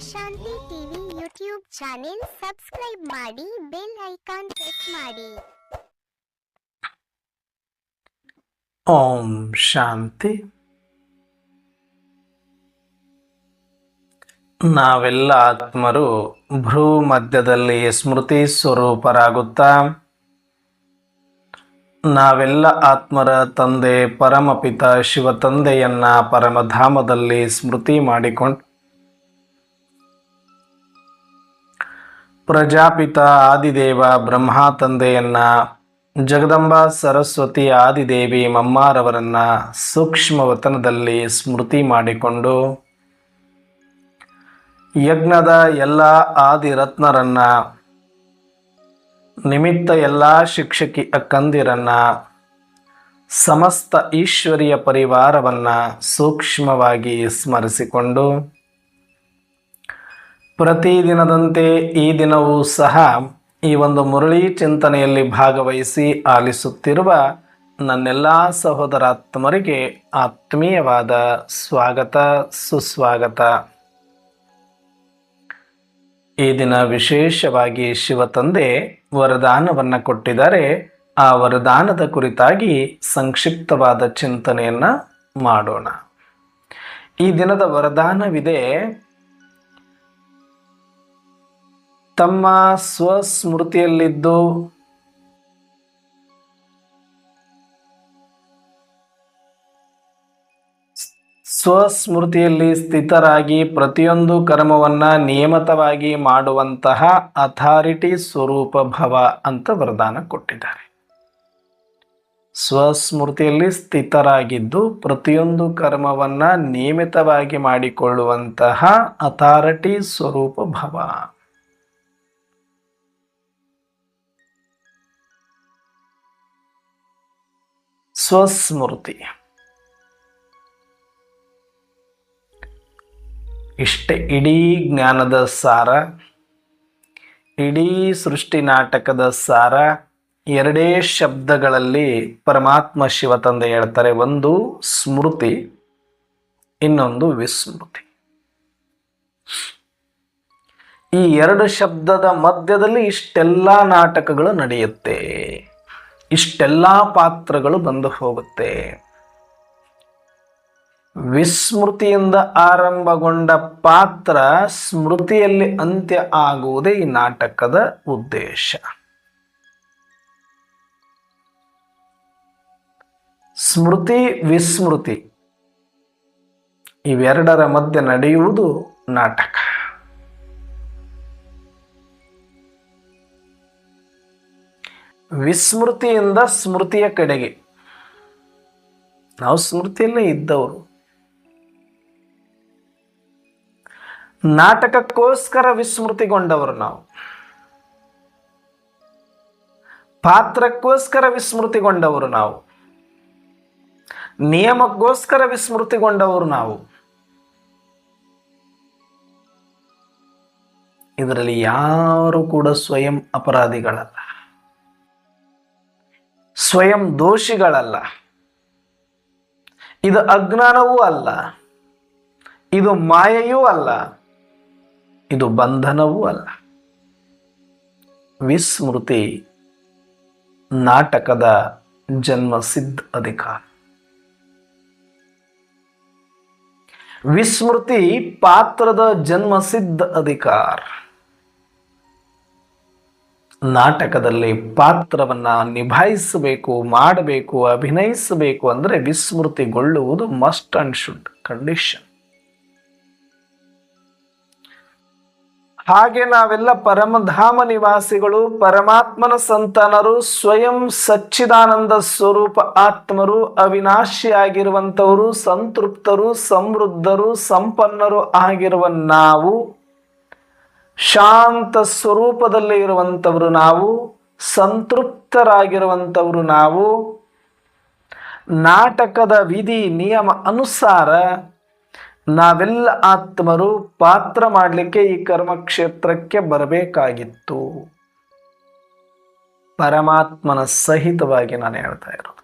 ಶಾಂತಿ TV YouTube channel subscribe ಮಾಡಿ, bell icon press ಮಾಡಿ. ಓಂ ಶಾಂತಿ. ನಾವೆಲ್ಲ ಆತ್ಮರು ಭ್ರೂ ಮಧ್ಯದಲ್ಲಿ ಸ್ಮೃತಿ ಸ್ವರೂಪರಾಗುತ್ತಾ ನಾವೆಲ್ಲ ಆತ್ಮರ ತಂದೆ ಪರಮಪಿತ ಶಿವ ತಂದೆಯನ್ನ ಪರಮಧಾಮದಲ್ಲಿ ಸ್ಮೃತಿ ಮಾಡಿಕೊಂಡು ಪ್ರಜಾಪಿತ ಆದಿದೇವ ಬ್ರಹ್ಮ ತಂದೆಯನ್ನ, ಜಗದಂಬ ಸರಸ್ವತಿ ಆದಿದೇವಿ ಮಮ್ಮಾರವರನ್ನ ಸೂಕ್ಷ್ಮ ವತನದಲ್ಲಿ ಸ್ಮೃತಿ ಮಾಡಿಕೊಂಡು ಯಜ್ಞದ ಎಲ್ಲ ಆದಿರತ್ನರನ್ನ, ನಿಮಿತ್ತ ಎಲ್ಲ ಶಿಕ್ಷಕಿ ಅಕ್ಕಂದಿರನ್ನ, ಸಮಸ್ತ ಈಶ್ವರಿಯ ಪರಿವಾರವನ್ನ ಸೂಕ್ಷ್ಮವಾಗಿ ಸ್ಮರಿಸಿಕೊಂಡು ಪ್ರತಿದಿನದಂತೆ ಈ ದಿನವೂ ಸಹ ಈ ಒಂದು ಮುರಳಿ ಚಿಂತನೆಯಲ್ಲಿ ಭಾಗವಹಿಸಿ ಆಲಿಸುತ್ತಿರುವ ನನ್ನೆಲ್ಲ ಸಹೋದರಾತ್ಮರಿಗೆ ಆತ್ಮೀಯವಾದ ಸ್ವಾಗತ, ಸುಸ್ವಾಗತ. ಈ ದಿನ ವಿಶೇಷವಾಗಿ ಶಿವ ತಂದೆ ವರದಾನವನ್ನು ಕೊಟ್ಟಿದ್ದಾರೆ. ಆ ವರದಾನದ ಕುರಿತಾಗಿ ಸಂಕ್ಷಿಪ್ತವಾದ ಚಿಂತನೆಯನ್ನ ಮಾಡೋಣ. ಈ ದಿನದ ವರದಾನವಿದೆ: ತಮ್ಮ ಸ್ವಸ್ಮೃತಿಯಲ್ಲಿದ್ದು ಸ್ವಸ್ಮೃತಿಯಲ್ಲಿ ಸ್ಥಿತರಾಗಿ ಪ್ರತಿಯೊಂದು ಕರ್ಮವನ್ನ ನಿಯಮಿತವಾಗಿ ಮಾಡುವಂತಹ ಅಥಾರಿಟಿ ಸ್ವರೂಪ ಭವ ಅಂತ ವರದಾನ ಕೊಟ್ಟಿದ್ದಾರೆ. ಸ್ವಸ್ಮೃತಿಯಲ್ಲಿ ಸ್ಥಿತರಾಗಿದ್ದು ಪ್ರತಿಯೊಂದು ಕರ್ಮವನ್ನ ನಿಯಮಿತವಾಗಿ ಮಾಡಿಕೊಳ್ಳುವಂತಹ ಅಥಾರಿಟಿ ಸ್ವರೂಪ ಭವ. ಸ್ವಸ್ಮೃತಿ ಇಷ್ಟೇ ಇಡೀ ಜ್ಞಾನದ ಸಾರ, ಇಡೀ ಸೃಷ್ಟಿ ನಾಟಕದ ಸಾರ. ಎರಡೇ ಶಬ್ದಗಳಲ್ಲಿ ಪರಮಾತ್ಮ ಶಿವ ತಂದೆ ಹೇಳ್ತಾರೆ. ಒಂದು ಸ್ಮೃತಿ, ಇನ್ನೊಂದು ವಿಸ್ಮೃತಿ. ಈ ಎರಡು ಶಬ್ದದ ಮಧ್ಯದಲ್ಲಿ ಇಷ್ಟೆಲ್ಲ ನಾಟಕಗಳು ನಡೆಯುತ್ತೆ, ಇಷ್ಟೆಲ್ಲ ಪಾತ್ರಗಳು ಬಂದು ಹೋಗುತ್ತೆ. ವಿಸ್ಮೃತಿಯಿಂದ ಆರಂಭಗೊಂಡ ಪಾತ್ರ ಸ್ಮೃತಿಯಲ್ಲಿ ಅಂತ್ಯ ಆಗುವುದೇ ಈ ನಾಟಕದ ಉದ್ದೇಶ. ಸ್ಮೃತಿ ವಿಸ್ಮೃತಿ ಇವೆರಡರ ಮಧ್ಯೆ ನಡೆಯುವುದು ನಾಟಕ. ವಿಸ್ಮೃತಿಯಿಂದ ಸ್ಮೃತಿಯ ಕಡೆಗೆ. ನಾವು ಸ್ಮೃತಿಯಲ್ಲೇ ಇದ್ದವರು, ನಾಟಕಕ್ಕೋಸ್ಕರ ವಿಸ್ಮೃತಿಗೊಂಡವರು. ನಾವು ಪಾತ್ರಕ್ಕೋಸ್ಕರ ವಿಸ್ಮೃತಿಗೊಂಡವರು, ನಾವು ನಿಯಮಕ್ಕೋಸ್ಕರ ವಿಸ್ಮೃತಿಗೊಂಡವರು. ನಾವು ಇದರಲ್ಲಿ ಯಾರು ಕೂಡ ಸ್ವಯಂ ಅಪರಾಧಿಗಳಲ್ಲ, ಸ್ವಯಂ ದೋಷಿಗಳಲ್ಲ. ಇದು ಅಜ್ಞಾನವೂ ಅಲ್ಲ, ಇದು ಮಾಯೆಯೂ ಅಲ್ಲ, ಇದು ಬಂಧನವೂ ಅಲ್ಲ. ವಿಸ್ಮೃತಿ ನಾಟಕದ ಜನ್ಮಸಿದ್ಧ ಅಧಿಕಾರ. ವಿಸ್ಮೃತಿ ಪಾತ್ರದ ಜನ್ಮಸಿದ್ಧ ಅಧಿಕಾರ. ನಾಟಕದಲ್ಲಿ ಪಾತ್ರವನ್ನ ನಿಭಾಯಿಸಬೇಕು, ಮಾಡಬೇಕು, ಅಭಿನಯಿಸಬೇಕು ಅಂದರೆ ವಿಸ್ಮೃತಿಗೊಳ್ಳುವುದು ಮಸ್ಟ್ ಅಂಡ್ ಶುಡ್ ಕಂಡೀಷನ್. ಹಾಗೆ ನಾವೆಲ್ಲ ಪರಮಧಾಮ ನಿವಾಸಿಗಳು, ಪರಮಾತ್ಮನ ಸಂತಾನರು, ಸ್ವಯಂ ಸಚ್ಚಿದಾನಂದ ಸ್ವರೂಪ ಆತ್ಮರು, ಅವಿನಾಶಿಯಾಗಿರುವಂಥವರು, ಸಂತೃಪ್ತರು, ಸಮೃದ್ಧರು, ಸಂಪನ್ನರು ಆಗಿರುವ ನಾವು, ಶಾಂತ ಸ್ವರೂಪದಲ್ಲಿ ಇರುವಂಥವರು ನಾವು, ಸಂತೃಪ್ತರಾಗಿರುವಂಥವರು ನಾವು, ನಾಟಕದ ವಿಧಿ ನಿಯಮ ಅನುಸಾರ ನಾವೆಲ್ಲ ಆತ್ಮರು ಪಾತ್ರ ಮಾಡಲಿಕ್ಕೆ ಈ ಕರ್ಮಕ್ಷೇತ್ರಕ್ಕೆ ಬರಬೇಕಾಗಿತ್ತು. ಪರಮಾತ್ಮನ ಸಹಿತವಾಗಿ ನಾನು ಹೇಳ್ತಾ ಇರೋದು.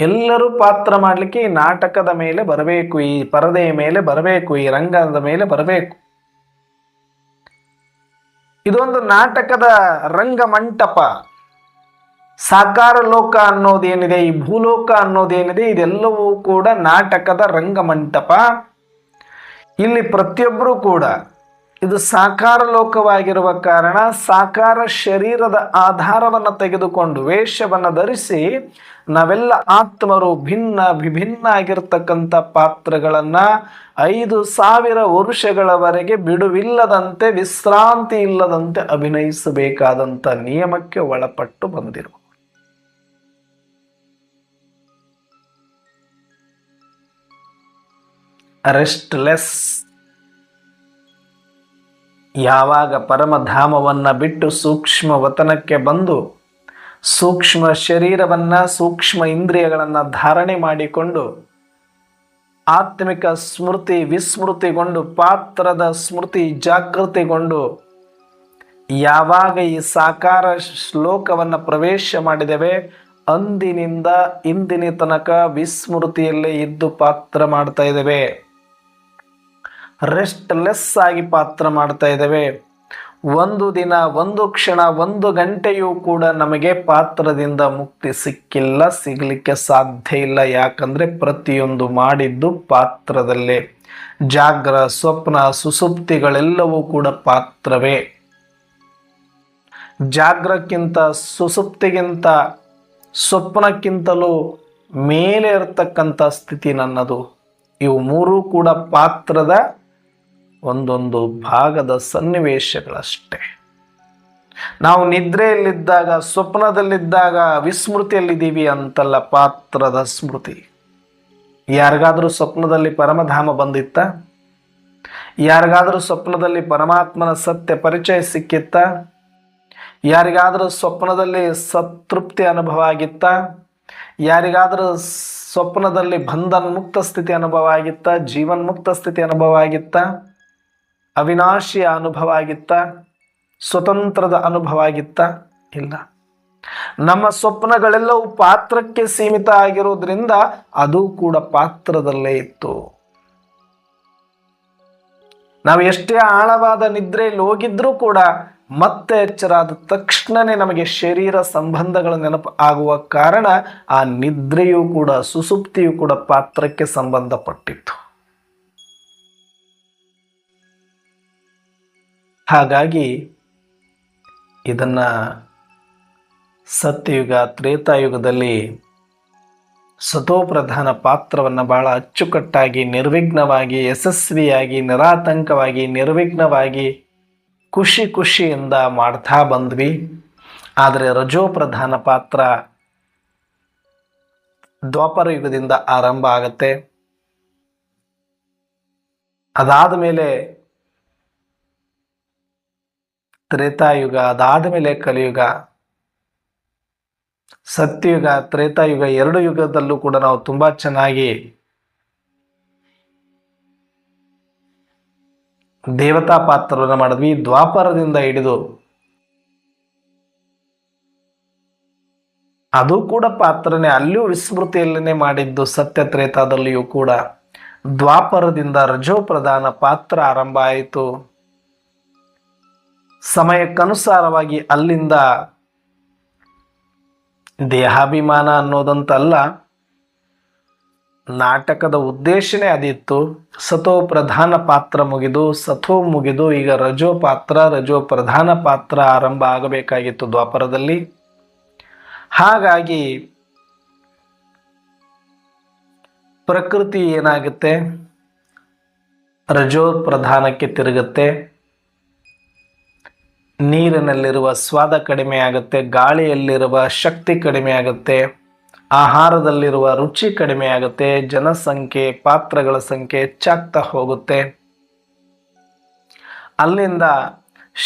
ಎಲ್ಲರೂ ಪಾತ್ರ ಮಾಡಲಿಕ್ಕೆ ಈ ನಾಟಕದ ಮೇಲೆ ಬರಬೇಕು, ಈ ಪರದೆಯ ಮೇಲೆ ಬರಬೇಕು, ಈ ರಂಗದ ಮೇಲೆ ಬರಬೇಕು. ಇದೊಂದು ನಾಟಕದ ರಂಗಮಂಟಪ. ಸಾಕಾರ ಲೋಕ ಅನ್ನೋದೇನಿದೆ, ಈ ಭೂಲೋಕ ಅನ್ನೋದೇನಿದೆ, ಇದೆಲ್ಲವೂ ಕೂಡ ನಾಟಕದ ರಂಗಮಂಟಪ. ಇಲ್ಲಿ ಪ್ರತಿಯೊಬ್ಬರೂ ಕೂಡ ಇದು ಸಾಕಾರ ಲೋಕವಾಗಿರುವ ಕಾರಣ ಸಾಕಾರ ಶರೀರದ ಆಧಾರವನ್ನು ತೆಗೆದುಕೊಂಡು ವೇಷವನ್ನು ಧರಿಸಿ ನಾವೆಲ್ಲ ಆತ್ಮರು ಭಿನ್ನ ವಿಭಿನ್ನ ಆಗಿರ್ತಕ್ಕಂಥ ಪಾತ್ರಗಳನ್ನ 5,000 ವರ್ಷಗಳವರೆಗೆ ಬಿಡುವಿಲ್ಲದಂತೆ ವಿಶ್ರಾಂತಿ ಇಲ್ಲದಂತೆ ಅಭಿನಯಿಸಬೇಕಾದಂಥ ನಿಯಮಕ್ಕೆ ಒಳಪಟ್ಟು ಬಂದಿರುವ ರೆಸ್ಟ್ಲೆಸ್. ಯಾವಾಗ ಪರಮಧಾಮವನ್ನು ಬಿಟ್ಟು ಸೂಕ್ಷ್ಮ ವತನಕ್ಕೆ ಬಂದು ಸೂಕ್ಷ್ಮ ಶರೀರವನ್ನು ಸೂಕ್ಷ್ಮ ಇಂದ್ರಿಯಗಳನ್ನು ಧಾರಣೆ ಮಾಡಿಕೊಂಡು ಆತ್ಮಿಕ ಸ್ಮೃತಿ ವಿಸ್ಮೃತಿಗೊಂಡು ಪಾತ್ರದ ಸ್ಮೃತಿ ಜಾಗೃತಿಗೊಂಡು ಯಾವಾಗ ಈ ಸಾಕಾರ ಶ್ಲೋಕವನ್ನು ಪ್ರವೇಶ ಮಾಡಿದ್ದೇವೆ ಅಂದಿನಿಂದ ಇಂದಿನ ತನಕ ವಿಸ್ಮೃತಿಯಲ್ಲೇ ಇದ್ದು ಪಾತ್ರ ಮಾಡ್ತಾ ಇದ್ದೇವೆ. ರೆಸ್ಟ್ಲೆಸ್ ಆಗಿ ಪಾತ್ರ ಮಾಡ್ತಾ ಇದ್ದೇವೆ. ಒಂದು ದಿನ, ಒಂದು ಕ್ಷಣ, ಒಂದು ಗಂಟೆಯೂ ಕೂಡ ನಮಗೆ ಪಾತ್ರದಿಂದ ಮುಕ್ತಿ ಸಿಕ್ಕಿಲ್ಲ, ಸಿಗಲಿಕ್ಕೆ ಸಾಧ್ಯ ಇಲ್ಲ. ಯಾಕಂದ್ರೆ ಪ್ರತಿಯೊಂದು ಮಾಡಿದ್ದು ಪಾತ್ರದಲ್ಲೇ. ಜಾಗ್ರ ಸ್ವಪ್ನ ಸುಸುಪ್ತಿಗಳೆಲ್ಲವೂ ಕೂಡ ಪಾತ್ರವೇ. ಜಾಗ್ರಕ್ಕಿಂತ ಸುಸುಪ್ತಿಗಿಂತ ಸ್ವಪ್ನಕ್ಕಿಂತಲೂ ಮೇಲೆ ಇರತಕ್ಕಂಥ ಸ್ಥಿತಿ ನನ್ನದು. ಇವು ಮೂರೂ ಕೂಡ ಪಾತ್ರದ ಒಂದೊಂದು ಭಾಗದ ಸನ್ನಿವೇಶಗಳಷ್ಟೇ. ನಾವು ನಿದ್ರೆಯಲ್ಲಿದ್ದಾಗ ಸ್ವಪ್ನದಲ್ಲಿದ್ದಾಗ ವಿಸ್ಮೃತಿಯಲ್ಲಿದ್ದೀವಿ ಅಂತಲ್ಲ, ಪಾತ್ರದ ಸ್ಮೃತಿ. ಯಾರಿಗಾದರೂ ಸ್ವಪ್ನದಲ್ಲಿ ಪರಮಧಾಮ ಬಂದಿತ್ತ? ಯಾರಿಗಾದರೂ ಸ್ವಪ್ನದಲ್ಲಿ ಪರಮಾತ್ಮನ ಸತ್ಯ ಪರಿಚಯ ಸಿಕ್ಕಿತ್ತ? ಯಾರಿಗಾದರೂ ಸ್ವಪ್ನದಲ್ಲಿ ಸತೃಪ್ತಿ ಅನುಭವ ಆಗಿತ್ತ? ಯಾರಿಗಾದರೂ ಸ್ವಪ್ನದಲ್ಲಿ ಬಂಧನ್ಮುಕ್ತ ಸ್ಥಿತಿ ಅನುಭವ ಆಗಿತ್ತ? ಜೀವನ್ಮುಕ್ತ ಸ್ಥಿತಿ ಅನುಭವ ಆಗಿತ್ತ? ಅವಿನಾಶಿಯ ಅನುಭವ ಆಗಿತ್ತ? ಸ್ವತಂತ್ರದ ಅನುಭವ ಆಗಿತ್ತ? ಇಲ್ಲ. ನಮ್ಮ ಸ್ವಪ್ನಗಳೆಲ್ಲವೂ ಪಾತ್ರಕ್ಕೆ ಸೀಮಿತ ಆಗಿರೋದ್ರಿಂದ ಅದು ಕೂಡ ಪಾತ್ರದಲ್ಲೇ ಇತ್ತು. ನಾವು ಎಷ್ಟೇ ಆಳವಾದ ನಿದ್ರೆಯಲ್ಲಿ ಹೋಗಿದ್ರೂ ಕೂಡ ಮತ್ತೆ ಎಚ್ಚರಾದ ತಕ್ಷಣನೇ ನಮಗೆ ಶರೀರ ಸಂಬಂಧಗಳ ನೆನಪು ಆಗುವ ಕಾರಣ ಆ ನಿದ್ರೆಯೂ ಕೂಡ ಸುಸುಪ್ತಿಯೂ ಕೂಡ ಪಾತ್ರಕ್ಕೆ ಸಂಬಂಧಪಟ್ಟಿತ್ತು. ಹಾಗಾಗಿ ಇದನ್ನ ಸತ್ಯಯುಗ ತ್ರೇತಾಯುಗದಲ್ಲಿ ಸತೋಪ್ರಧಾನ ಪಾತ್ರವನ್ನು ಬಹಳ ಅಚ್ಚುಕಟ್ಟಾಗಿ ನಿರ್ವಿಘ್ನವಾಗಿ ಯಶಸ್ವಿಯಾಗಿ ನಿರಾತಂಕವಾಗಿ ನಿರ್ವಿಘ್ನವಾಗಿ ಖುಷಿಯಿಂದ ಮಾಡ್ತಾ ಬಂದ್ವಿ. ಆದರೆ ರಜೋಪ್ರಧಾನ ಪಾತ್ರ ದ್ವಾಪರ ಯುಗದಿಂದ ಆರಂಭ ಆಗತ್ತೆ. ಅದಾದ ಮೇಲೆ ತ್ರೇತಾಯುಗ, ಅದಾದ ಮೇಲೆ ಕಲಿಯುಗ. ಸತ್ಯಯುಗ ತ್ರೇತಾಯುಗ 2 ಯುಗದಲ್ಲೂ ಕೂಡ ನಾವು ತುಂಬಾ ಚೆನ್ನಾಗಿ ದೇವತಾ ಪಾತ್ರವನ್ನು ಮಾಡಿದ್ವಿ. ದ್ವಾಪರದಿಂದ ಹಿಡಿದು ಅದು ಕೂಡ ಪಾತ್ರನೇ, ಅಲ್ಲಿಯೂ ವಿಸ್ಮೃತಿಯಲ್ಲೇ ಮಾಡಿದ್ದು ಸತ್ಯ ತ್ರೇತಾದಲ್ಲಿಯೂ ಕೂಡ. ದ್ವಾಪರದಿಂದ ರಜೋಪ್ರಧಾನ ಪಾತ್ರ ಆರಂಭ ಆಯಿತು. ಸಮಯಕ್ಕನುಸಾರವಾಗಿ ಅಲ್ಲಿಂದ ದೇಹಾಭಿಮಾನ ಅನ್ನೋದಂತಲ್ಲ, ನಾಟಕದ ಉದ್ದೇಶನೇ ಅದಿತ್ತು. ಸತೋ ಪ್ರಧಾನ ಪಾತ್ರ ಮುಗಿದು ಸತೋ ಮುಗಿದು ಈಗ ರಜೋ ಪ್ರಧಾನ ಪಾತ್ರ ಆರಂಭ ಆಗಬೇಕಾಗಿತ್ತು ದ್ವಾಪರದಲ್ಲಿ. ಹಾಗಾಗಿ ಪ್ರಕೃತಿ ಏನಾಗುತ್ತೆ, ರಜೋ ಪ್ರಧಾನಕ್ಕೆ ತಿರುಗುತ್ತೆ. ನೀರಿನಲ್ಲಿರುವ ಸ್ವಾದ ಕಡಿಮೆ ಆಗುತ್ತೆ, ಗಾಳಿಯಲ್ಲಿರುವ ಶಕ್ತಿ ಕಡಿಮೆ ಆಗುತ್ತೆ, ಆಹಾರದಲ್ಲಿರುವ ರುಚಿ ಕಡಿಮೆ ಆಗುತ್ತೆ, ಜನಸಂಖ್ಯೆ ಪಾತ್ರಗಳ ಸಂಖ್ಯೆ ಹೆಚ್ಚಾಗ್ತಾ ಹೋಗುತ್ತೆ. ಅಲ್ಲಿಂದ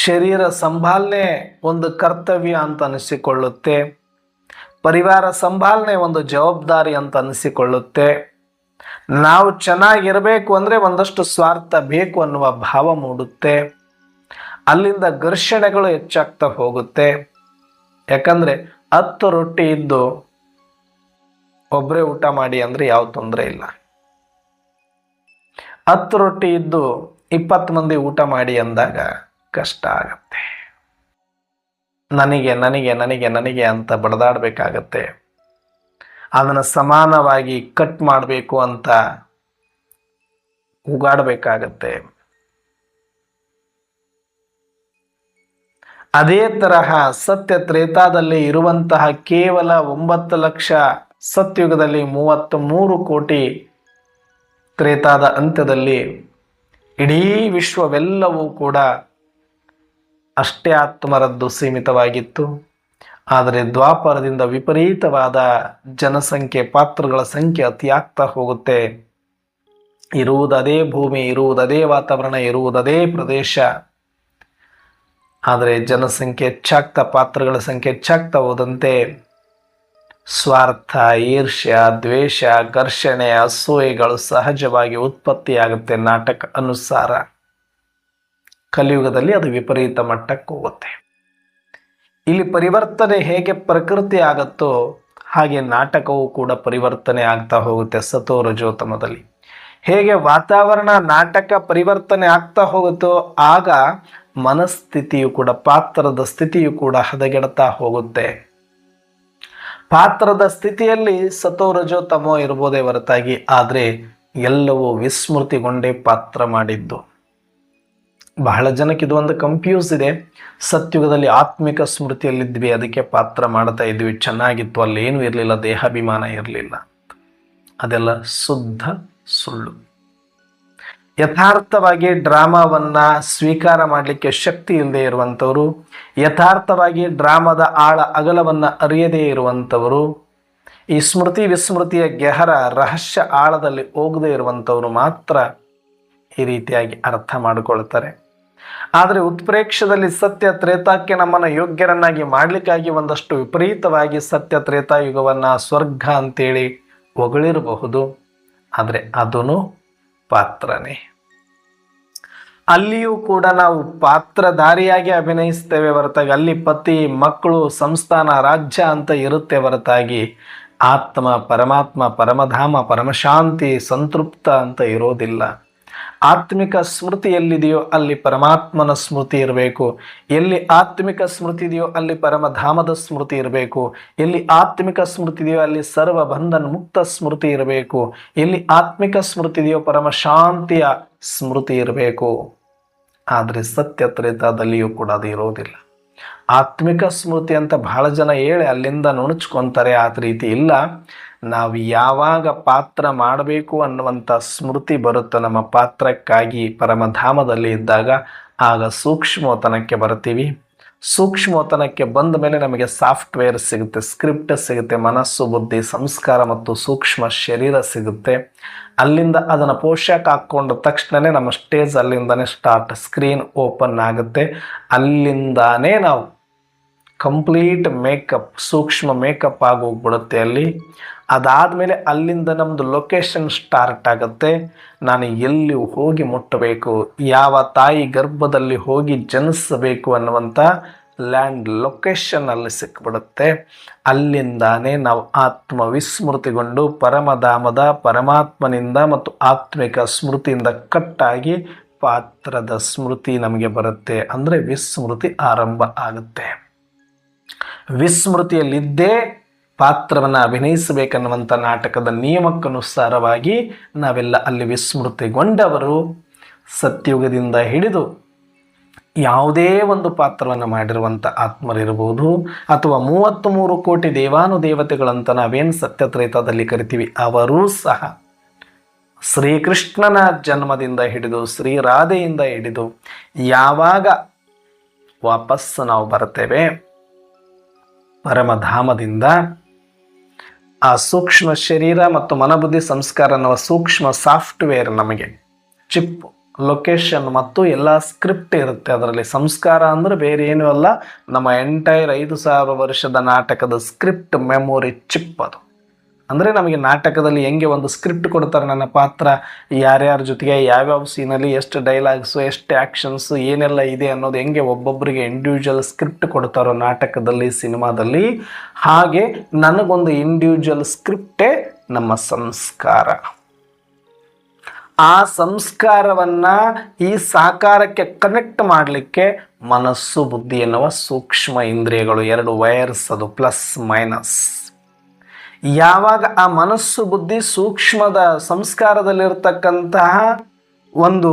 ಶರೀರ ಸಂಭಾಲನೆ ಒಂದು ಕರ್ತವ್ಯ ಅಂತ ಅನಿಸಿಕೊಳ್ಳುತ್ತೆ, ಪರಿವಾರ ಸಂಭಾಲನೆ ಒಂದು ಜವಾಬ್ದಾರಿ ಅಂತ ಅನಿಸಿಕೊಳ್ಳುತ್ತೆ. ನಾವು ಚೆನ್ನಾಗಿರಬೇಕು ಅಂದರೆ ಒಂದಷ್ಟು ಸ್ವಾರ್ಥ ಬೇಕು ಅನ್ನುವ ಭಾವ ಮೂಡುತ್ತೆ. ಅಲ್ಲಿಂದ ಘರ್ಷಣೆಗಳು ಹೆಚ್ಚಾಗ್ತಾ ಹೋಗುತ್ತೆ. ಯಾಕಂದರೆ 10 ರೊಟ್ಟಿ ಇದ್ದು ಒಬ್ಬರೇ ಊಟ ಮಾಡಿ ಅಂದರೆ ಯಾವ ತೊಂದರೆ ಇಲ್ಲ. 10 ರೊಟ್ಟಿ ಇದ್ದು 20 ಮಂದಿ ಊಟ ಮಾಡಿ ಅಂದಾಗ ಕಷ್ಟ ಆಗತ್ತೆ. ನನಗೆ ನನಗೆ ನನಗೆ ನನಗೆ ಅಂತ ಬಡದಾಡಬೇಕಾಗತ್ತೆ. ಅದನ್ನು ಸಮಾನವಾಗಿ ಕಟ್ ಮಾಡಬೇಕು ಅಂತ ಉಗಾಡಬೇಕಾಗತ್ತೆ. ಅದೇ ತರಹ ಸತ್ಯ ತ್ರೇತಾದಲ್ಲಿ ಇರುವಂತಹ ಕೇವಲ 9 ಲಕ್ಷ, ಸತ್ಯುಗದಲ್ಲಿ 33 ಕೋಟಿ, ತ್ರೇತಾದ ಅಂತ್ಯದಲ್ಲಿ ಇಡೀ ವಿಶ್ವವೆಲ್ಲವೂ ಕೂಡ ಅಷ್ಟೇ ಆತ್ಮರದ್ದು ಸೀಮಿತವಾಗಿತ್ತು. ಆದರೆ ದ್ವಾಪರದಿಂದ ವಿಪರೀತವಾದ ಜನಸಂಖ್ಯೆ, ಪಾತ್ರಗಳ ಸಂಖ್ಯೆ ಅತಿಯಾಗ್ತಾ ಹೋಗುತ್ತೆ. ಇರುವುದದೇ ಭೂಮಿ, ಇರುವುದದೇ ವಾತಾವರಣ, ಇರುವುದದೇ ಪ್ರದೇಶ. ಆದರೆ ಜನಸಂಖ್ಯೆ ಹೆಚ್ಚಾಗ್ತಾ, ಪಾತ್ರಗಳ ಸಂಖ್ಯೆ ಹೆಚ್ಚಾಗ್ತಾ ಹೋದಂತೆ ಸ್ವಾರ್ಥ, ಈರ್ಷ್ಯ, ದ್ವೇಷ, ಘರ್ಷಣೆ, ಅಸೂಯೆಗಳು ಸಹಜವಾಗಿ ಉತ್ಪತ್ತಿಯಾಗುತ್ತೆ. ನಾಟಕ ಅನುಸಾರ ಕಲಿಯುಗದಲ್ಲಿ ಅದು ವಿಪರೀತ ಮಟ್ಟಕ್ಕೆ ಹೋಗುತ್ತೆ. ಇಲ್ಲಿ ಪರಿವರ್ತನೆ ಹೇಗೆ ಪ್ರಕೃತಿ ಆಗುತ್ತೋ ಹಾಗೆ ನಾಟಕವೂ ಕೂಡ ಪರಿವರ್ತನೆ ಆಗ್ತಾ ಹೋಗುತ್ತೆ. ಸತೋ ರಜೋತಮದಲ್ಲಿ ಹೇಗೆ ವಾತಾವರಣ ನಾಟಕ ಪರಿವರ್ತನೆ ಆಗ್ತಾ ಹೋಗುತ್ತೋ ಆಗ ಮನಸ್ಥಿತಿಯು ಕೂಡ, ಪಾತ್ರದ ಸ್ಥಿತಿಯು ಕೂಡ ಹದಗೆಡ್ತಾ ಹೋಗುತ್ತೆ. ಪಾತ್ರದ ಸ್ಥಿತಿಯಲ್ಲಿ ಸತೋ ರಜೋ ತಮೋ ಇರ್ಬೋದೇ ಹೊರತಾಗಿ, ಆದರೆ ಎಲ್ಲವೂ ವಿಸ್ಮೃತಿಗೊಂಡೇ ಪಾತ್ರ ಮಾಡಿದ್ದು. ಬಹಳ ಜನಕ್ಕೆ ಇದು ಒಂದು ಕನ್ಫ್ಯೂಸ್ ಇದೆ. ಸತ್ಯುಗದಲ್ಲಿ ಆತ್ಮಿಕ ಸ್ಮೃತಿಯಲ್ಲಿದ್ವಿ, ಅದಕ್ಕೆ ಪಾತ್ರ ಮಾಡ್ತಾ ಇದ್ವಿ, ಚೆನ್ನಾಗಿತ್ತು, ಅಲ್ಲೇನೂ ಇರಲಿಲ್ಲ, ದೇಹಾಭಿಮಾನ ಇರಲಿಲ್ಲ. ಅದೆಲ್ಲ ಶುದ್ಧ ಸುಳ್ಳು. ಯಥಾರ್ಥವಾಗಿ ಡ್ರಾಮಾವನ್ನ ಸ್ವೀಕಾರ ಮಾಡಲಿಕ್ಕೆ ಶಕ್ತಿ ಇಲ್ಲದೆ ಇರುವಂಥವರು, ಯಥಾರ್ಥವಾಗಿ ಡ್ರಾಮಾದ ಆಳ ಅಗಲವನ್ನ ಅರಿಯದೇ ಇರುವಂಥವರು, ಈ ಸ್ಮೃತಿ ವಿಸ್ಮೃತಿಯ ಗೆಹರ ರಹಸ್ಯ ಆಳದಲ್ಲಿ ಹೋಗದೇ ಇರುವಂಥವರು ಮಾತ್ರ ಈ ರೀತಿಯಾಗಿ ಅರ್ಥ ಮಾಡಿಕೊಳ್ತಾರೆ. ಆದರೆ ಉತ್ಪ್ರೇಕ್ಷದಲ್ಲಿ ಸತ್ಯ ತ್ರೇತಾಕ್ಕೆ ನಮ್ಮನ್ನು ಯೋಗ್ಯರನ್ನಾಗಿ ಮಾಡಲಿಕ್ಕಾಗಿ ಒಂದಷ್ಟು ವಿಪರೀತವಾಗಿ ಸತ್ಯ ತ್ರೇತಾಯುಗವನ್ನು ಸ್ವರ್ಗ ಅಂತೇಳಿ ಹೊಗಳಿರಬಹುದು. ಆದರೆ ಅದೂ ಪಾತ್ರನೇ. ಅಲ್ಲಿಯೂ ಕೂಡ ನಾವು ಪಾತ್ರಧಾರಿಯಾಗಿ ಅಭಿನಯಿಸ್ತೇವೆ ಹೊರತಾಗಿ ಅಲ್ಲಿ ಪತಿ, ಮಕ್ಕಳು, ಸಂಸ್ಥಾನ, ರಾಜ್ಯ ಅಂತ ಇರುತ್ತೆ ಹೊರತಾಗಿ ಆತ್ಮ, ಪರಮಾತ್ಮ, ಪರಮಧಾಮ, ಪರಮಶಾಂತಿ, ಸಂತೃಪ್ತ ಅಂತ ಇರೋದಿಲ್ಲ. ಆತ್ಮಿಕ ಸ್ಮೃತಿ ಎಲ್ಲಿದೆಯೋ ಅಲ್ಲಿ ಪರಮಾತ್ಮನ ಸ್ಮೃತಿ ಇರಬೇಕು. ಎಲ್ಲಿ ಆತ್ಮಿಕ ಸ್ಮೃತಿ ಇದೆಯೋ ಅಲ್ಲಿ ಪರಮಧಾಮದ ಸ್ಮೃತಿ ಇರಬೇಕು. ಎಲ್ಲಿ ಆತ್ಮಿಕ ಸ್ಮೃತಿ ಇದೆಯೋ ಅಲ್ಲಿ ಸರ್ವ ಬಂಧನ ಮುಕ್ತ ಸ್ಮೃತಿ ಇರಬೇಕು. ಎಲ್ಲಿ ಆತ್ಮಿಕ ಸ್ಮೃತಿ ಇದೆಯೋ ಪರಮಶಾಂತಿಯ ಸ್ಮೃತಿ ಇರಬೇಕು. ಆದರೆ ಸತ್ಯ ತ್ರೇತಾದಲ್ಲಿಯೂ ಕೂಡ ಅದು ಇರೋದಿಲ್ಲ. ಆತ್ಮಿಕ ಸ್ಮೃತಿ ಅಂತ ಬಹಳ ಜನ ಹೇಳಿ ಅಲ್ಲಿಂದ ನುಣುಚ್ಕೊತಾರೆ. ಆ ರೀತಿ ಇಲ್ಲ. ನಾವು ಯಾವಾಗ ಪಾತ್ರ ಮಾಡಬೇಕು ಅನ್ನುವಂಥ ಸ್ಮೃತಿ ಬರುತ್ತೋ ನಮ್ಮ ಪಾತ್ರಕ್ಕಾಗಿ ಪರಮಧಾಮದಲ್ಲಿ ಇದ್ದಾಗ ಆಗ ಸೂಕ್ಷ್ಮೋತನಕ್ಕೆ ಬರ್ತೀವಿ. ಸೂಕ್ಷ್ಮೋತನಕ್ಕೆ ಬಂದ ಮೇಲೆ ನಮಗೆ ಸಾಫ್ಟ್ವೇರ್ ಸಿಗುತ್ತೆ, ಸ್ಕ್ರಿಪ್ಟ್ ಸಿಗುತ್ತೆ, ಮನಸ್ಸು, ಬುದ್ಧಿ, ಸಂಸ್ಕಾರ ಮತ್ತು ಸೂಕ್ಷ್ಮ ಶರೀರ ಸಿಗುತ್ತೆ. ಅಲ್ಲಿಂದ ಅದನ್ನು ಪೋಷಕ ಹಾಕ್ಕೊಂಡ ತಕ್ಷಣವೇ ನಮ್ಮ ಸ್ಟೇಜ್ ಅಲ್ಲಿಂದನೇ ಸ್ಟಾರ್ಟ್, ಸ್ಕ್ರೀನ್ ಓಪನ್ ಆಗುತ್ತೆ. ಅಲ್ಲಿಂದಾನೇ ನಾವು ಕಂಪ್ಲೀಟ್ ಮೇಕಪ್, ಸೂಕ್ಷ್ಮ ಮೇಕಪ್ ಆಗೋಗ್ಬಿಡುತ್ತೆ ಅಲ್ಲಿ. ಅದಾದಮೇಲೆ ಅಲ್ಲಿಂದ ನಮ್ಮದು ಲೊಕೇಶನ್ ಸ್ಟಾರ್ಟ್ ಆಗುತ್ತೆ. ನಾನು ಎಲ್ಲಿ ಹೋಗಿ ಮುಟ್ಟಬೇಕು, ಯಾವ ತಾಯಿ ಗರ್ಭದಲ್ಲಿ ಹೋಗಿ ಜನಿಸಬೇಕು ಅನ್ನುವಂಥ ಲ್ಯಾಂಡ್ ಲೊಕೇಶನ್ ಅಲ್ಲಿ ಸಿಕ್ಬಿಡುತ್ತೆ. ಅಲ್ಲಿಂದಾನೇ ನಾವು ಆತ್ಮವಿಸ್ಮೃತಿಗೊಂಡು ಪರಮಧಾಮದ ಪರಮಾತ್ಮನಿಂದ ಮತ್ತು ಆತ್ಮಿಕ ಸ್ಮೃತಿಯಿಂದ ಕಟ್ಟಾಗಿ ಪಾತ್ರದ ಸ್ಮೃತಿ ನಮಗೆ ಬರುತ್ತೆ. ಅಂದರೆ ವಿಸ್ಮೃತಿ ಆರಂಭ ಆಗುತ್ತೆ. ವಿಸ್ಮೃತಿಯಲ್ಲಿದ್ದೇ ಪಾತ್ರವನ್ನು ಅಭಿನಯಿಸಬೇಕನ್ನುವಂಥ ನಾಟಕದ ನಿಯಮಕ್ಕನುಸಾರವಾಗಿ ನಾವೆಲ್ಲ ಅಲ್ಲಿ ವಿಸ್ಮೃತಿಗೊಂಡವರು. ಸತ್ಯುಗದಿಂದ ಹಿಡಿದು ಯಾವುದೇ ಒಂದು ಪಾತ್ರವನ್ನು ಮಾಡಿರುವಂಥ ಆತ್ಮರಿರ್ಬೋದು, ಅಥವಾ 33 ಕೋಟಿ ದೇವಾನುದೇವತೆಗಳಂತ ನಾವೇನು ಸತ್ಯತ್ರೇತದಲ್ಲಿ ಕರಿತೀವಿ, ಅವರೂ ಸಹ ಶ್ರೀಕೃಷ್ಣನ ಜನ್ಮದಿಂದ ಹಿಡಿದು ಶ್ರೀರಾಧೆಯಿಂದ ಹಿಡಿದು ಯಾವಾಗ ವಾಪಸ್ ನಾವು ಬರ್ತೇವೆ ಪರಮಧಾಮದಿಂದ, ಆ ಸೂಕ್ಷ್ಮ ಶರೀರ ಮತ್ತು ಮನಬುದ್ಧಿ ಸಂಸ್ಕಾರ ಅನ್ನುವ ಸೂಕ್ಷ್ಮ ಸಾಫ್ಟ್ವೇರ್ ನಮಗೆ ಚಿಪ್, ಲೊಕೇಶನ್ ಮತ್ತು ಎಲ್ಲ ಸ್ಕ್ರಿಪ್ಟ್ ಇರುತ್ತೆ ಅದರಲ್ಲಿ. ಸಂಸ್ಕಾರ ಅಂದರೆ ಬೇರೆ ಏನೂ ಅಲ್ಲ, ನಮ್ಮ ಎಂಟೈರ್ 5000 ವರ್ಷದ ನಾಟಕದ ಸ್ಕ್ರಿಪ್ಟ್ ಮೆಮೊರಿ ಚಿಪ್ ಅದು. ಅಂದರೆ ನಮಗೆ ನಾಟಕದಲ್ಲಿ ಹೆಂಗೆ ಒಂದು ಸ್ಕ್ರಿಪ್ಟ್ ಕೊಡ್ತಾರೆ, ನನ್ನ ಪಾತ್ರ ಯಾರ್ಯಾರ ಜೊತೆಗೆ ಯಾವ್ಯಾವ ಸೀನಲ್ಲಿ ಎಷ್ಟು ಡೈಲಾಗ್ಸು, ಎಷ್ಟು ಆ್ಯಕ್ಷನ್ಸು, ಏನೆಲ್ಲ ಇದೆ ಅನ್ನೋದು ಹೆಂಗೆ ಒಬ್ಬೊಬ್ಬರಿಗೆ ಇಂಡಿವಿಜುವಲ್ ಸ್ಕ್ರಿಪ್ಟ್ ಕೊಡ್ತಾರೋ ನಾಟಕದಲ್ಲಿ, ಸಿನಿಮಾದಲ್ಲಿ, ಹಾಗೆ ನನಗೊಂದು ಇಂಡಿವಿಜುವಲ್ ಸ್ಕ್ರಿಪ್ಟೇ ನಮ್ಮ ಸಂಸ್ಕಾರ. ಆ ಸಂಸ್ಕಾರವನ್ನು ಈ ಸಾಕಾರಕ್ಕೆ ಕನೆಕ್ಟ್ ಮಾಡಲಿಕ್ಕೆ ಮನಸ್ಸು, ಬುದ್ಧಿ ಎನ್ನುವ ಸೂಕ್ಷ್ಮ ಇಂದ್ರಿಯಗಳು, ಎರಡು ವೈರ್ಸ್, ಅದು ಪ್ಲಸ್ ಮೈನಸ್. ಯಾವಾಗ ಆ ಮನಸ್ಸು, ಬುದ್ಧಿ, ಸೂಕ್ಷ್ಮದ ಸಂಸ್ಕಾರದಲ್ಲಿರ್ತಕ್ಕಂತಹ ಒಂದು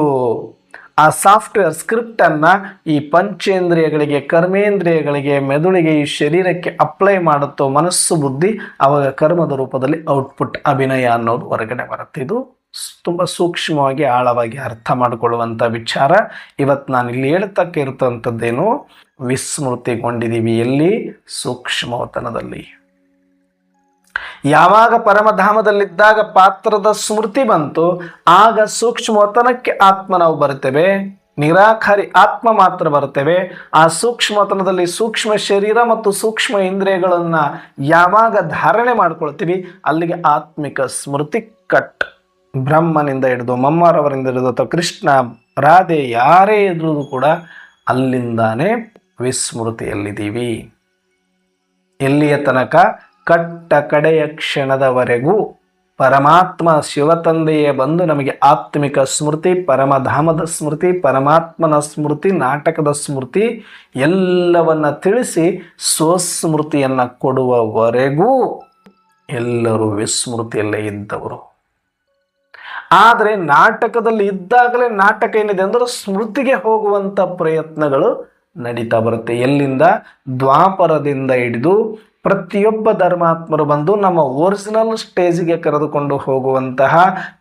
ಆ ಸಾಫ್ಟ್ವೇರ್ ಸ್ಕ್ರಿಪ್ಟನ್ನು ಈ ಪಂಚೇಂದ್ರಿಯಗಳಿಗೆ, ಕರ್ಮೇಂದ್ರಿಯಗಳಿಗೆ, ಮೆದುಳಿಗೆ, ಈ ಶರೀರಕ್ಕೆ ಅಪ್ಲೈ ಮಾಡುತ್ತೋ ಮನಸ್ಸು, ಬುದ್ಧಿ, ಆವಾಗ ಕರ್ಮದ ರೂಪದಲ್ಲಿ ಔಟ್ಪುಟ್, ಅಭಿನಯ ಅನ್ನೋದು ಹೊರಗಡೆ ಬರುತ್ತೆ. ಇದು ತುಂಬ ಸೂಕ್ಷ್ಮವಾಗಿ, ಆಳವಾಗಿ ಅರ್ಥ ಮಾಡಿಕೊಳ್ಳುವಂಥ ವಿಚಾರ. ಇವತ್ತು ನಾನು ಇಲ್ಲಿ ಹೇಳ್ತಕ್ಕ ಇರ್ತಂಥದ್ದೇನು, ವಿಸ್ಮೃತಿಗೊಂಡಿದ್ದೀವಿ. ಎಲ್ಲಿ? ಸೂಕ್ಷ್ಮವತನದಲ್ಲಿ. ಯಾವಾಗ ಪರಮಧಾಮದಲ್ಲಿದ್ದಾಗ ಪಾತ್ರದ ಸ್ಮೃತಿ ಬಂತು, ಆಗ ಸೂಕ್ಷ್ಮವತನಕ್ಕೆ ಆತ್ಮ ನಾವು ಬರ್ತೇವೆ, ನಿರಾಕಾರಿ ಆತ್ಮ ಮಾತ್ರ ಬರ್ತೇವೆ. ಆ ಸೂಕ್ಷ್ಮವತನದಲ್ಲಿ ಸೂಕ್ಷ್ಮ ಶರೀರ ಮತ್ತು ಸೂಕ್ಷ್ಮ ಇಂದ್ರಿಯಗಳನ್ನು ಯಾವಾಗ ಧಾರಣೆ ಮಾಡ್ಕೊಳ್ತೀವಿ, ಅಲ್ಲಿಗೆ ಆತ್ಮಿಕ ಸ್ಮೃತಿ ಕಟ್. ಬ್ರಹ್ಮನಿಂದ ಹಿಡಿದು ಮಮ್ಮರವರಿಂದ ಹಿಡಿದು ಅಥವಾ ಕೃಷ್ಣ, ರಾಧೆ, ಯಾರೇ ಇದ್ರೂ ಕೂಡ ಅಲ್ಲಿಂದಾನೇ ವಿಸ್ಮೃತಿಯಲ್ಲಿದ್ದೀವಿ. ಎಲ್ಲಿಯ ತನಕ? ಕಟ್ಟ ಕಡೆಯ ಕ್ಷಣದವರೆಗೂ ಪರಮಾತ್ಮ ಶಿವತಂದೆಯೇ ಬಂದು ನಮಗೆ ಆತ್ಮಿಕ ಸ್ಮೃತಿ, ಪರಮಧಾಮದ ಸ್ಮೃತಿ, ಪರಮಾತ್ಮನ ಸ್ಮೃತಿ, ನಾಟಕದ ಸ್ಮೃತಿ ಎಲ್ಲವನ್ನ ತಿಳಿಸಿ ಸ್ವಸ್ಮೃತಿಯನ್ನು ಕೊಡುವವರೆಗೂ ಎಲ್ಲರೂ ವಿಸ್ಮೃತಿಯಲ್ಲೇ ಇದ್ದವರು. ಆದರೆ ನಾಟಕದಲ್ಲಿ ಇದ್ದಾಗಲೇ ನಾಟಕ ಏನಿದೆ ಅಂದರೆ ಸ್ಮೃತಿಗೆ ಹೋಗುವಂಥ ಪ್ರಯತ್ನಗಳು ನಡೀತಾ ಬರುತ್ತೆ. ಎಲ್ಲಿಂದ? ದ್ವಾಪರದಿಂದ ಹಿಡಿದು ಪ್ರತಿಯೊಬ್ಬ ಧರ್ಮಾತ್ಮರು ಬಂದು ನಮ್ಮ ಒರಿಜಿನಲ್ ಸ್ಟೇಜಿಗೆ ಕರೆದುಕೊಂಡು ಹೋಗುವಂತಹ,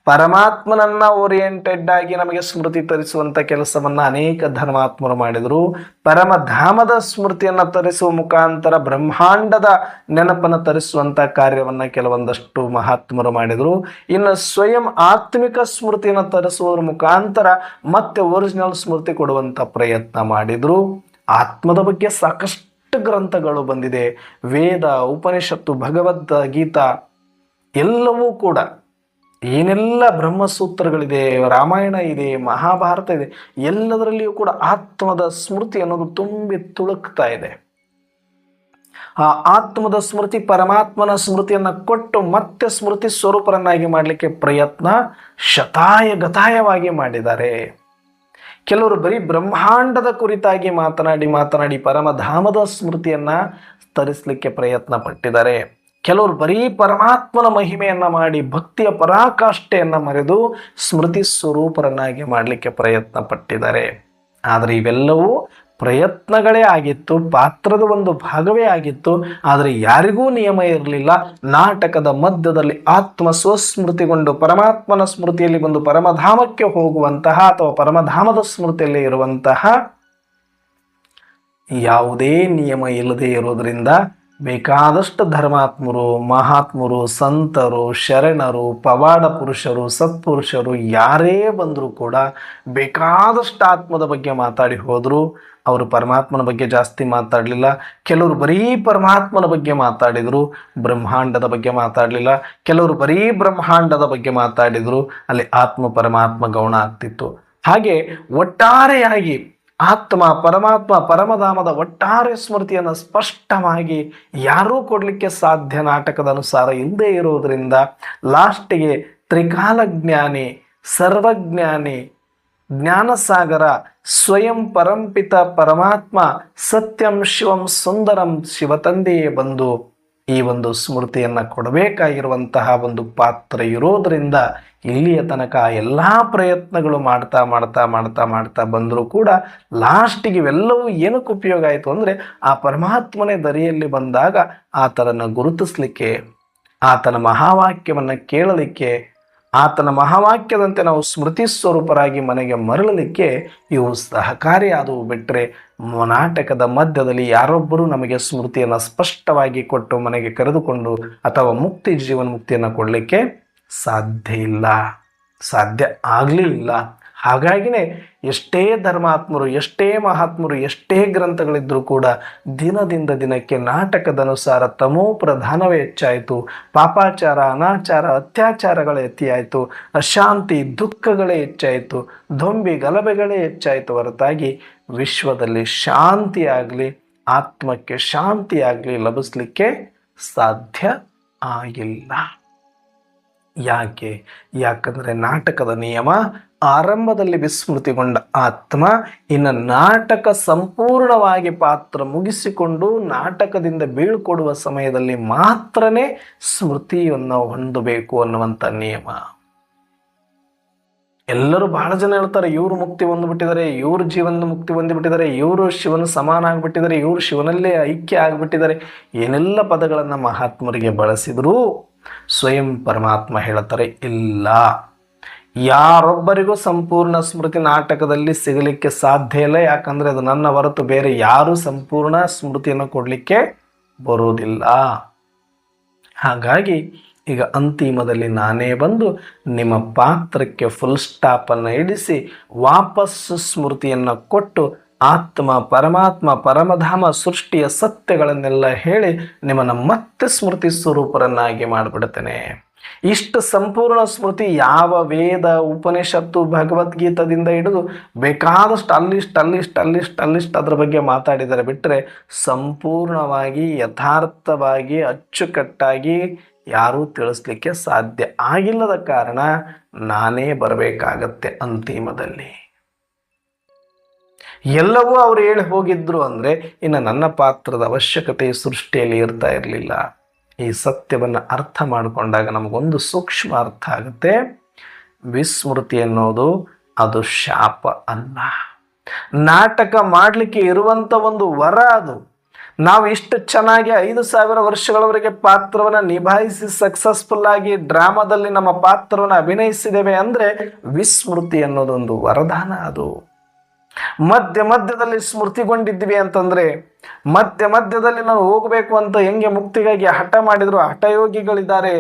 ಪರಮಾತ್ಮನನ್ನ ಓರಿಯೆಂಟೆಡ್ ಆಗಿ ನಮಗೆ ಸ್ಮೃತಿ ತರಿಸುವಂಥ ಕೆಲಸವನ್ನು ಅನೇಕ ಧರ್ಮಾತ್ಮರು ಮಾಡಿದರು. ಪರಮಧಾಮದ ಸ್ಮೃತಿಯನ್ನು ತರಿಸುವ ಮುಖಾಂತರ ಬ್ರಹ್ಮಾಂಡದ ನೆನಪನ್ನು ತರಿಸುವಂಥ ಕಾರ್ಯವನ್ನು ಕೆಲವೊಂದಷ್ಟು ಮಹಾತ್ಮರು ಮಾಡಿದರು. ಇನ್ನು ಸ್ವಯಂ ಆತ್ಮಿಕ ಸ್ಮೃತಿಯನ್ನು ತರಿಸುವುದರ ಮುಖಾಂತರ ಮತ್ತೆ ಒರಿಜಿನಲ್ ಸ್ಮೃತಿ ಕೊಡುವಂಥ ಪ್ರಯತ್ನ ಮಾಡಿದರು. ಆತ್ಮದ ಬಗ್ಗೆ ಸಾಕಷ್ಟು ಗ್ರಂಥಗಳು ಬಂದಿದೆ. ವೇದ, ಉಪನಿಷತ್ತು, ಭಗವದ್ ಗೀತಾ ಎಲ್ಲವೂ ಕೂಡ, ಏನೆಲ್ಲ ಬ್ರಹ್ಮಸೂತ್ರಗಳಿದೆ, ರಾಮಾಯಣ ಇದೆ, ಮಹಾಭಾರತ ಇದೆ, ಎಲ್ಲದರಲ್ಲಿಯೂ ಕೂಡ ಆತ್ಮದ ಸ್ಮೃತಿ ಅನ್ನೋದು ತುಂಬಿ ತುಳುಕ್ತಾ ಇದೆ. ಆ ಆತ್ಮದ ಸ್ಮೃತಿ, ಪರಮಾತ್ಮನ ಸ್ಮೃತಿಯನ್ನು ಕೊಟ್ಟು ಮತ್ತೆ ಸ್ಮೃತಿ ಸ್ವರೂಪರನ್ನಾಗಿ ಮಾಡಲಿಕ್ಕೆ ಪ್ರಯತ್ನ ಶತಾಯಗತಾಯವಾಗಿ ಮಾಡಿದ್ದಾರೆ. ಕೆಲವರು ಬರೀ ಬ್ರಹ್ಮಾಂಡದ ಕುರಿತಾಗಿ ಮಾತನಾಡಿ ಪರಮಧಾಮದ ಸ್ಮೃತಿಯನ್ನು ತರಿಸಲಿಕ್ಕೆ ಪ್ರಯತ್ನ ಪಟ್ಟಿದ್ದಾರೆ. ಕೆಲವರು ಬರೀ ಪರಮಾತ್ಮನ ಮಹಿಮೆಯನ್ನು ಮಾಡಿ ಭಕ್ತಿಯ ಪರಾಕಾಷ್ಠೆಯನ್ನು ಮರೆದು ಸ್ಮೃತಿ ಸ್ವರೂಪರನ್ನಾಗಿ ಮಾಡಲಿಕ್ಕೆ ಪ್ರಯತ್ನ ಪಟ್ಟಿದ್ದಾರೆ. ಆದರೆ ಇವೆಲ್ಲವೂ ಪ್ರಯತ್ನಗಳೇ ಆಗಿತ್ತು, ಪಾತ್ರದ ಒಂದು ಭಾಗವೇ ಆಗಿತ್ತು. ಆದರೆ ಯಾರಿಗೂ ನಿಯಮ ಇರಲಿಲ್ಲ. ನಾಟಕದ ಮಧ್ಯದಲ್ಲಿ ಆತ್ಮ ಸ್ವಸ್ಮೃತಿಗೊಂಡು ಪರಮಾತ್ಮನ ಸ್ಮೃತಿಯಲ್ಲಿ ಬಂದು ಪರಮಧಾಮಕ್ಕೆ ಹೋಗುವಂತಹ ಅಥವಾ ಪರಮಧಾಮದ ಸ್ಮೃತಿಯಲ್ಲಿ ಇರುವಂತಹ ಯಾವುದೇ ನಿಯಮ ಇಲ್ಲದೆ ಇರೋದರಿಂದ ಬೇಕಾದಷ್ಟು ಧರ್ಮಾತ್ಮರು, ಮಹಾತ್ಮರು, ಸಂತರು, ಶರಣರು, ಪವಾಡ ಪುರುಷರು, ಸತ್ಪುರುಷರು ಯಾರೇ ಬಂದರೂ ಕೂಡ ಬೇಕಾದಷ್ಟು ಆತ್ಮದ ಬಗ್ಗೆ ಮಾತಾಡಿ ಹೋದರು. ಅವರು ಪರಮಾತ್ಮನ ಬಗ್ಗೆ ಜಾಸ್ತಿ ಮಾತಾಡಲಿಲ್ಲ. ಕೆಲವರು ಬರೀ ಪರಮಾತ್ಮನ ಬಗ್ಗೆ ಮಾತಾಡಿದರು, ಬ್ರಹ್ಮಾಂಡದ ಬಗ್ಗೆ ಮಾತಾಡಲಿಲ್ಲ. ಕೆಲವರು ಬರೀ ಬ್ರಹ್ಮಾಂಡದ ಬಗ್ಗೆ ಮಾತಾಡಿದರು, ಅಲ್ಲಿ ಆತ್ಮ ಪರಮಾತ್ಮ ಗೌಣ ಆಗ್ತಿತ್ತು. ಹಾಗೆ ಒಟ್ಟಾರೆಯಾಗಿ ಆತ್ಮ, ಪರಮಾತ್ಮ, ಪರಮಧಾಮದ ಒಟ್ಟಾರೆ ಸ್ಮೃತಿಯನ್ನು ಸ್ಪಷ್ಟವಾಗಿ ಯಾರೂ ಕೊಡಲಿಕ್ಕೆ ಸಾಧ್ಯ ನಾಟಕದ ಅನುಸಾರ ಇಲ್ಲದೆ ಇರೋದರಿಂದ ಲಾಸ್ಟಿಗೆ ತ್ರಿಕಾಲಜ್ಞಾನಿ, ಸರ್ವಜ್ಞಾನಿ, ಜ್ಞಾನಸಾಗರ, ಸ್ವಯಂ ಪರಂಪಿತ ಪರಮಾತ್ಮ, ಸತ್ಯಂ ಶಿವಂ ಸುಂದರಂ ಶಿವತಂದೆಯೇ ಬಂದು ಈ ಒಂದು ಸ್ಮೃತಿಯನ್ನು ಕೊಡಬೇಕಾಗಿರುವಂತಹ ಒಂದು ಪಾತ್ರ ಇರೋದರಿಂದ ಇಲ್ಲಿಯ ತನಕ ಎಲ್ಲ ಪ್ರಯತ್ನಗಳು ಮಾಡ್ತಾ ಬಂದರೂ ಕೂಡ ಲಾಸ್ಟಿಗೆ ಇವೆಲ್ಲವೂ ಏನಕ್ಕೆ ಉಪಯೋಗ ಆಯಿತು ಅಂದರೆ ಆ ಪರಮಾತ್ಮನೇ ದರಿಯಲ್ಲಿ ಬಂದಾಗ ಆತನನ್ನು ಗುರುತಿಸಲಿಕ್ಕೆ, ಆತನ ಮಹಾವಾಕ್ಯವನ್ನು ಕೇಳಲಿಕ್ಕೆ, ಆತನ ಮಹಾವಾಕ್ಯದಂತೆ ನಾವು ಸ್ಮೃತಿ ಸ್ವರೂಪರಾಗಿ ಮನೆಗೆ ಮರಳಲಿಕ್ಕೆ ಇವು ಸಹಕಾರಿಯಾದವು. ಬಿಟ್ಟರೆ ನಾಟಕದ ಮಧ್ಯದಲ್ಲಿ ಯಾರೊಬ್ಬರೂ ನಮಗೆ ಸ್ಮೃತಿಯನ್ನು ಸ್ಪಷ್ಟವಾಗಿ ಕೊಟ್ಟು ಮನೆಗೆ ಕರೆದುಕೊಂಡು ಅಥವಾ ಮುಕ್ತಿ, ಜೀವನ ಮುಕ್ತಿಯನ್ನು ಕೊಡಲಿಕ್ಕೆ ಸಾಧ್ಯ ಆಗಲೇ ಇಲ್ಲ. ಹಾಗಾಗಿನೇ ಎಷ್ಟೇ ಧರ್ಮಾತ್ಮರು, ಎಷ್ಟೇ ಮಹಾತ್ಮರು, ಎಷ್ಟೇ ಗ್ರಂಥಗಳಿದ್ರೂ ಕೂಡ ದಿನದಿಂದ ದಿನಕ್ಕೆ ನಾಟಕದ ಅನುಸಾರ ತಮೋ ಪ್ರಧಾನವೇ ಹೆಚ್ಚಾಯಿತು. ಪಾಪಾಚಾರ, ಅನಾಚಾರ, ಅತ್ಯಾಚಾರಗಳೇ ಅತಿಯಾಯಿತು. ಅಶಾಂತಿ, ದುಃಖಗಳೇ ಹೆಚ್ಚಾಯಿತು. ದೊಂಬಿ ಗಲಭೆಗಳೇ ಹೆಚ್ಚಾಯಿತು ಹೊರತಾಗಿ ವಿಶ್ವದಲ್ಲಿ ಶಾಂತಿ ಆಗಲಿ, ಆತ್ಮಕ್ಕೆ ಶಾಂತಿ ಆಗಲಿ ಲಭಿಸ್ಲಿಕ್ಕೆ ಸಾಧ್ಯ ಆಗಿಲ್ಲ. ಯಾಕಂದರೆ ನಾಟಕದ ನಿಯಮ, ಆರಂಭದಲ್ಲಿ ವಿಸ್ಮೃತಿಗೊಂಡ ಆತ್ಮ ಇನ್ನು ನಾಟಕ ಸಂಪೂರ್ಣವಾಗಿ ಪಾತ್ರ ಮುಗಿಸಿಕೊಂಡು ನಾಟಕದಿಂದ ಬೀಳ್ಕೊಡುವ ಸಮಯದಲ್ಲಿ ಮಾತ್ರನೇ ಸ್ಮೃತಿಯನ್ನು ಹೊಂದಬೇಕು ಅನ್ನುವಂಥ ನಿಯಮ. ಎಲ್ಲರೂ ಬಹಳ ಜನ ಹೇಳ್ತಾರೆ, ಇವರು ಮುಕ್ತಿ ಹೊಂದ್ಬಿಟ್ಟಿದ್ದಾರೆ, ಇವರು ಜೀವನ ಮುಕ್ತಿ ಹೊಂದಿಬಿಟ್ಟಿದ್ದಾರೆ, ಇವರು ಶಿವನ ಸಮಾನ ಆಗ್ಬಿಟ್ಟಿದ್ದಾರೆ, ಇವರು ಶಿವನಲ್ಲೇ ಐಕ್ಯ ಆಗ್ಬಿಟ್ಟಿದ್ದಾರೆ, ಏನೆಲ್ಲ ಪದಗಳನ್ನು ಮಹಾತ್ಮರಿಗೆ ಬಳಸಿದ್ರು. ಸ್ವಯಂ ಪರಮಾತ್ಮ ಹೇಳ್ತಾರೆ, ಇಲ್ಲ, ಯಾರೊಬ್ಬರಿಗೂ ಸಂಪೂರ್ಣ ಸ್ಮೃತಿ ನಾಟಕದಲ್ಲಿ ಸಿಗಲಿಕ್ಕೆ ಸಾಧ್ಯ ಇಲ್ಲ. ಯಾಕಂದರೆ ಅದು ನನ್ನ ಹೊರತು ಬೇರೆ ಯಾರೂ ಸಂಪೂರ್ಣ ಸ್ಮೃತಿಯನ್ನು ಕೊಡಲಿಕ್ಕೆ ಬರುವುದಿಲ್ಲ. ಹಾಗಾಗಿ ಈಗ ಅಂತಿಮದಲ್ಲಿ ನಾನೇ ಬಂದು ನಿಮ್ಮ ಪಾತ್ರಕ್ಕೆ ಫುಲ್ ಸ್ಟಾಪನ್ನು ಇಡಿಸಿ ವಾಪಸ್ಸು ಸ್ಮೃತಿಯನ್ನು ಕೊಟ್ಟು ಆತ್ಮ, ಪರಮಾತ್ಮ, ಪರಮಧಾಮ, ಸೃಷ್ಟಿಯ ಸತ್ಯಗಳನ್ನೆಲ್ಲ ಹೇಳಿ ನಿಮ್ಮನ್ನು ಮತ್ತೆ ಸ್ಮೃತಿ ಸ್ವರೂಪರನ್ನಾಗಿ ಮಾಡಿಬಿಡ್ತೇನೆ. ಇಷ್ಟು ಸಂಪೂರ್ಣ ಸ್ಮೃತಿ ಯಾವ ವೇದ, ಉಪನಿಷತ್ತು, ಭಗವದ್ಗೀತದಿಂದ ಹಿಡಿದು ಬೇಕಾದಷ್ಟು ಅಲ್ಲಿಷ್ಟು ಅದ್ರ ಬಗ್ಗೆ ಮಾತಾಡಿದರೆ ಬಿಟ್ಟರೆ ಸಂಪೂರ್ಣವಾಗಿ, ಯಥಾರ್ಥವಾಗಿ, ಅಚ್ಚುಕಟ್ಟಾಗಿ ಯಾರೂ ತಿಳಿಸ್ಲಿಕ್ಕೆ ಸಾಧ್ಯ ಆಗಿಲ್ಲದ ಕಾರಣ ನಾನೇ ಬರಬೇಕಾಗತ್ತೆ ಅಂತಿಮದಲ್ಲಿ. ಎಲ್ಲವೂ ಅವರು ಹೇಳಿ ಹೋಗಿದ್ರು ಅಂದರೆ ಇನ್ನು ನನ್ನ ಪಾತ್ರದ ಅವಶ್ಯಕತೆ ಸೃಷ್ಟಿಯಲ್ಲಿ ಇರ್ತಾ ಇರಲಿಲ್ಲ. ಈ ಸತ್ಯವನ್ನು ಅರ್ಥ ಮಾಡಿಕೊಂಡಾಗ ನಮಗೊಂದು ಸೂಕ್ಷ್ಮ ಅರ್ಥ ಆಗುತ್ತೆ. ವಿಸ್ಮೃತಿ ಅನ್ನೋದು ಅದು ಶಾಪ ಅಲ್ಲ, ನಾಟಕ ಮಾಡಲಿಕ್ಕೆ ಇರುವಂಥ ಒಂದು ವರ. ಅದು ನಾವು ಇಷ್ಟು ಚೆನ್ನಾಗಿ 5,000 ವರ್ಷಗಳವರೆಗೆ ಪಾತ್ರವನ್ನು ನಿಭಾಯಿಸಿ ಸಕ್ಸಸ್ಫುಲ್ ಆಗಿ ಡ್ರಾಮಾದಲ್ಲಿ ನಮ್ಮ ಪಾತ್ರವನ್ನು ಅಭಿನಯಿಸಿದ್ದೇವೆ ಅಂದರೆ ವಿಸ್ಮೃತಿ ಅನ್ನೋದೊಂದು ವರದಾನ. ಅದು ಮಧ್ಯದಲ್ಲಿ ಸ್ಮೃತಿಗೊಂಡಿದ್ವಿ ಅಂತಂದರೆ, ಮಧ್ಯದಲ್ಲಿ ನಾವು ಹೋಗಬೇಕು ಅಂತ ಹೆಂಗೆ ಮುಕ್ತಿಗಾಗಿ ಹಠ ಮಾಡಿದ್ರು ಹಠಯೋಗಿಗಳಿದ್ದಾರೆ,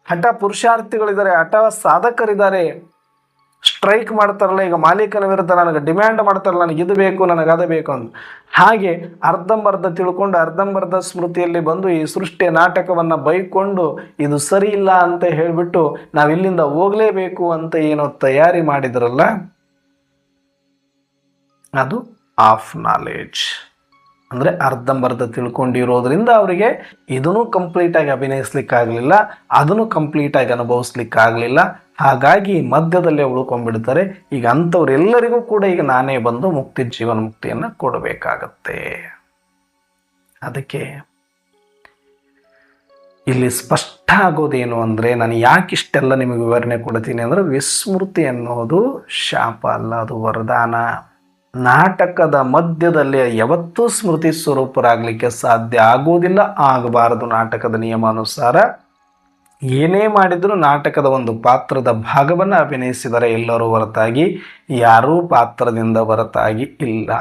ಹಠ ಪುರುಷಾರ್ಥಿಗಳಿದ್ದಾರೆ, ಹಠ ಸಾಧಕರಿದ್ದಾರೆ. ಸ್ಟ್ರೈಕ್ ಮಾಡ್ತಾರಲ್ಲ, ಈಗ ಮಾಲೀಕನ ವಿರುದ್ಧ ನನಗೆ ಡಿಮ್ಯಾಂಡ್ ಮಾಡ್ತಾರಲ್ಲ, ನನಗೆ ಇದು ಬೇಕು, ನನಗೆ ಅದು ಬೇಕು ಅಂತ. ಹಾಗೆ ಅರ್ಧಂಬರ್ಧ ತಿಳ್ಕೊಂಡು ಅರ್ಧಂಬರ್ಧ ಸ್ಮೃತಿಯಲ್ಲಿ ಬಂದು ಈ ಸೃಷ್ಟಿಯ ನಾಟಕವನ್ನು ಬೈಕೊಂಡು ಇದು ಸರಿ ಇಲ್ಲ ಅಂತ ಹೇಳಿಬಿಟ್ಟು ನಾವು ಇಲ್ಲಿಂದ ಹೋಗಲೇಬೇಕು ಅಂತ ಏನೋ ತಯಾರಿ ಮಾಡಿದ್ರಲ್ಲ, ಅದು ಆಫ್ ನಾಲೆಡ್ಜ್. ಅಂದರೆ ಅರ್ಧಂಬರ್ಧ ತಿಳ್ಕೊಂಡಿರೋದ್ರಿಂದ ಅವರಿಗೆ ಇದನ್ನು ಕಂಪ್ಲೀಟಾಗಿ ಅಭಿನಯಿಸ್ಲಿಕ್ಕಾಗಲಿಲ್ಲ, ಅದನ್ನು ಕಂಪ್ಲೀಟಾಗಿ ಅನುಭವಿಸ್ಲಿಕ್ಕಾಗಲಿಲ್ಲ. ಹಾಗಾಗಿ ಮಧ್ಯದಲ್ಲೇ ಉಳ್ಕೊಂಡ್ಬಿಡ್ತಾರೆ. ಈಗ ಅಂಥವ್ರೆಲ್ಲರಿಗೂ ಕೂಡ ಈಗ ನಾನೇ ಬಂದು ಜೀವನ ಮುಕ್ತಿಯನ್ನು ಕೊಡಬೇಕಾಗತ್ತೆ. ಅದಕ್ಕೆ ಇಲ್ಲಿ ಸ್ಪಷ್ಟ ಆಗೋದೇನು ಅಂದರೆ, ನಾನು ಯಾಕಿಷ್ಟೆಲ್ಲ ನಿಮಗೆ ವಿವರಣೆ ಕೊಡ್ತೀನಿ ಅಂದರೆ, ವಿಸ್ಮೃತಿ ಅನ್ನೋದು ಶಾಪ ಅಲ್ಲ, ಅದು ವರದಾನ. ನಾಟಕದ ಮಧ್ಯದಲ್ಲಿ ಯಾವತ್ತೂ ಸ್ಮೃತಿ ಸ್ವರೂಪರಾಗಲಿಕ್ಕೆ ಸಾಧ್ಯ ಆಗೋದಿಲ್ಲ, ಆಗಬಾರದು. ನಾಟಕದ ನಿಯಮಾನುಸಾರ ಏನೇ ಮಾಡಿದರೂ ನಾಟಕದ ಒಂದು ಪಾತ್ರದ ಭಾಗವನ್ನು ಅಭಿನಯಿಸಿದರೆ ಎಲ್ಲರೂ ಹೊರತಾಗಿ ಯಾರೂ ಪಾತ್ರದಿಂದ ಹೊರತಾಗಿ ಇಲ್ಲ,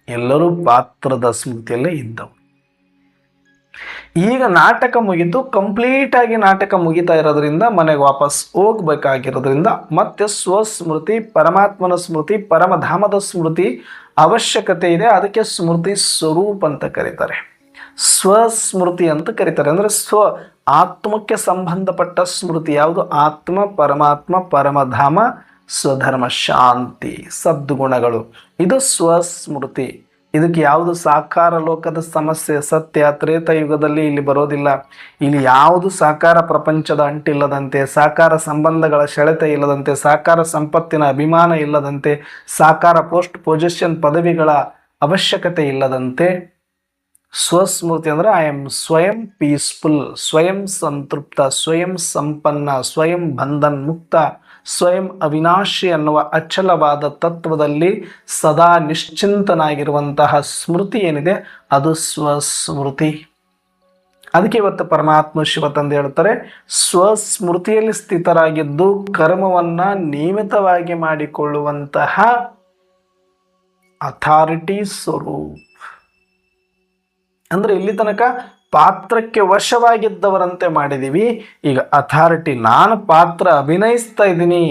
ಎಲ್ಲರೂ ಪಾತ್ರದ ಸ್ಮೃತಿಯಲ್ಲೇ ಇದ್ದವು. ಈಗ ನಾಟಕ ಮುಗಿದು ಕಂಪ್ಲೀಟಾಗಿ ನಾಟಕ ಮುಗಿತಾ ಇರೋದ್ರಿಂದ ಮನೆಗೆ ವಾಪಸ್ ಹೋಗ್ಬೇಕಾಗಿರೋದ್ರಿಂದ ಮತ್ತೆ ಸ್ವಸ್ಮೃತಿ, ಪರಮಾತ್ಮನ ಸ್ಮೃತಿ, ಪರಮಧಾಮದ ಸ್ಮೃತಿ ಅವಶ್ಯಕತೆ ಇದೆ. ಅದಕ್ಕೆ ಸ್ಮೃತಿ ಸ್ವರೂಪ ಅಂತ ಕರೀತಾರೆ, ಸ್ವಸ್ಮೃತಿ ಅಂತ ಕರೀತಾರೆ. ಅಂದರೆ ಆತ್ಮಕ್ಕೆ ಸಂಬಂಧಪಟ್ಟ ಸ್ಮೃತಿ ಯಾವುದು? ಆತ್ಮ, ಪರಮಾತ್ಮ, ಪರಮಧಾಮ, ಸ್ವಧರ್ಮ, ಶಾಂತಿ, ಸದ್ಗುಣಗಳು, ಇದು ಸ್ವಸ್ಮೃತಿ. ಇದಕ್ಕೆ ಯಾವುದು ಸಾಕಾರ ಲೋಕದ ಸಮಸ್ಯೆ, ಸತ್ಯ, ತ್ರೇತಯುಗದಲ್ಲಿ ಇಲ್ಲಿ ಬರೋದಿಲ್ಲ. ಇಲ್ಲಿ ಯಾವುದು ಸಾಕಾರ ಪ್ರಪಂಚದ ಅಂಟಿಲ್ಲದಂತೆ, ಸಾಕಾರ ಸಂಬಂಧಗಳ ಸೆಳೆತ ಇಲ್ಲದಂತೆ, ಸಾಕಾರ ಸಂಪತ್ತಿನ ಅಭಿಮಾನ ಇಲ್ಲದಂತೆ, ಸಾಕಾರ ಪೋಸ್ಟ್ ಪೊಸಿಷನ್ ಪದವಿಗಳ ಅವಶ್ಯಕತೆ ಇಲ್ಲದಂತೆ ಸ್ವಸ್ಮೃತಿ ಅಂದರೆ ಐ ಆಮ್ ಸ್ವಯಂ ಪೀಸ್ಫುಲ್, ಸ್ವಯಂ ಸಂತೃಪ್ತ, ಸ್ವಯಂ ಸಂಪನ್ನ, ಸ್ವಯಂ ಬಂಧನ್ ಮುಕ್ತ, ಸ್ವಯಂ ಅವಿನಾಶಿ ಅನ್ನುವ ಅಚಲವಾದ ತತ್ವದಲ್ಲಿ ಸದಾ ನಿಶ್ಚಿಂತನಾಗಿರುವಂತಹ ಸ್ಮೃತಿ ಏನಿದೆ ಅದು ಸ್ವಸ್ಮೃತಿ. ಅದಕ್ಕೆ ಇವತ್ತು ಪರಮಾತ್ಮ ಶಿವ ತಂದೆ ಹೇಳ್ತಾರೆ, ಸ್ವಸ್ಮೃತಿಯಲ್ಲಿ ಸ್ಥಿತರಾಗಿದ್ದು ಕರ್ಮವನ್ನ ನಿಯಮಿತವಾಗಿ ಮಾಡಿಕೊಳ್ಳುವಂತಹ ಅಥಾರಿಟಿ ಸ್ವರೂಪ್. ಅಂದ್ರೆ ಇಲ್ಲಿ ತನಕ ಪಾತ್ರಕ್ಕೆ ವಶವಾಗಿದ್ದವರಂತೆ ಮಾಡಿದೀವಿ, ಈಗ ಅಥಾರಿಟಿ, ನಾನು ಪಾತ್ರ ಅಭಿನಯಿಸ್ತಾ ಇದ್ದೀನಿ,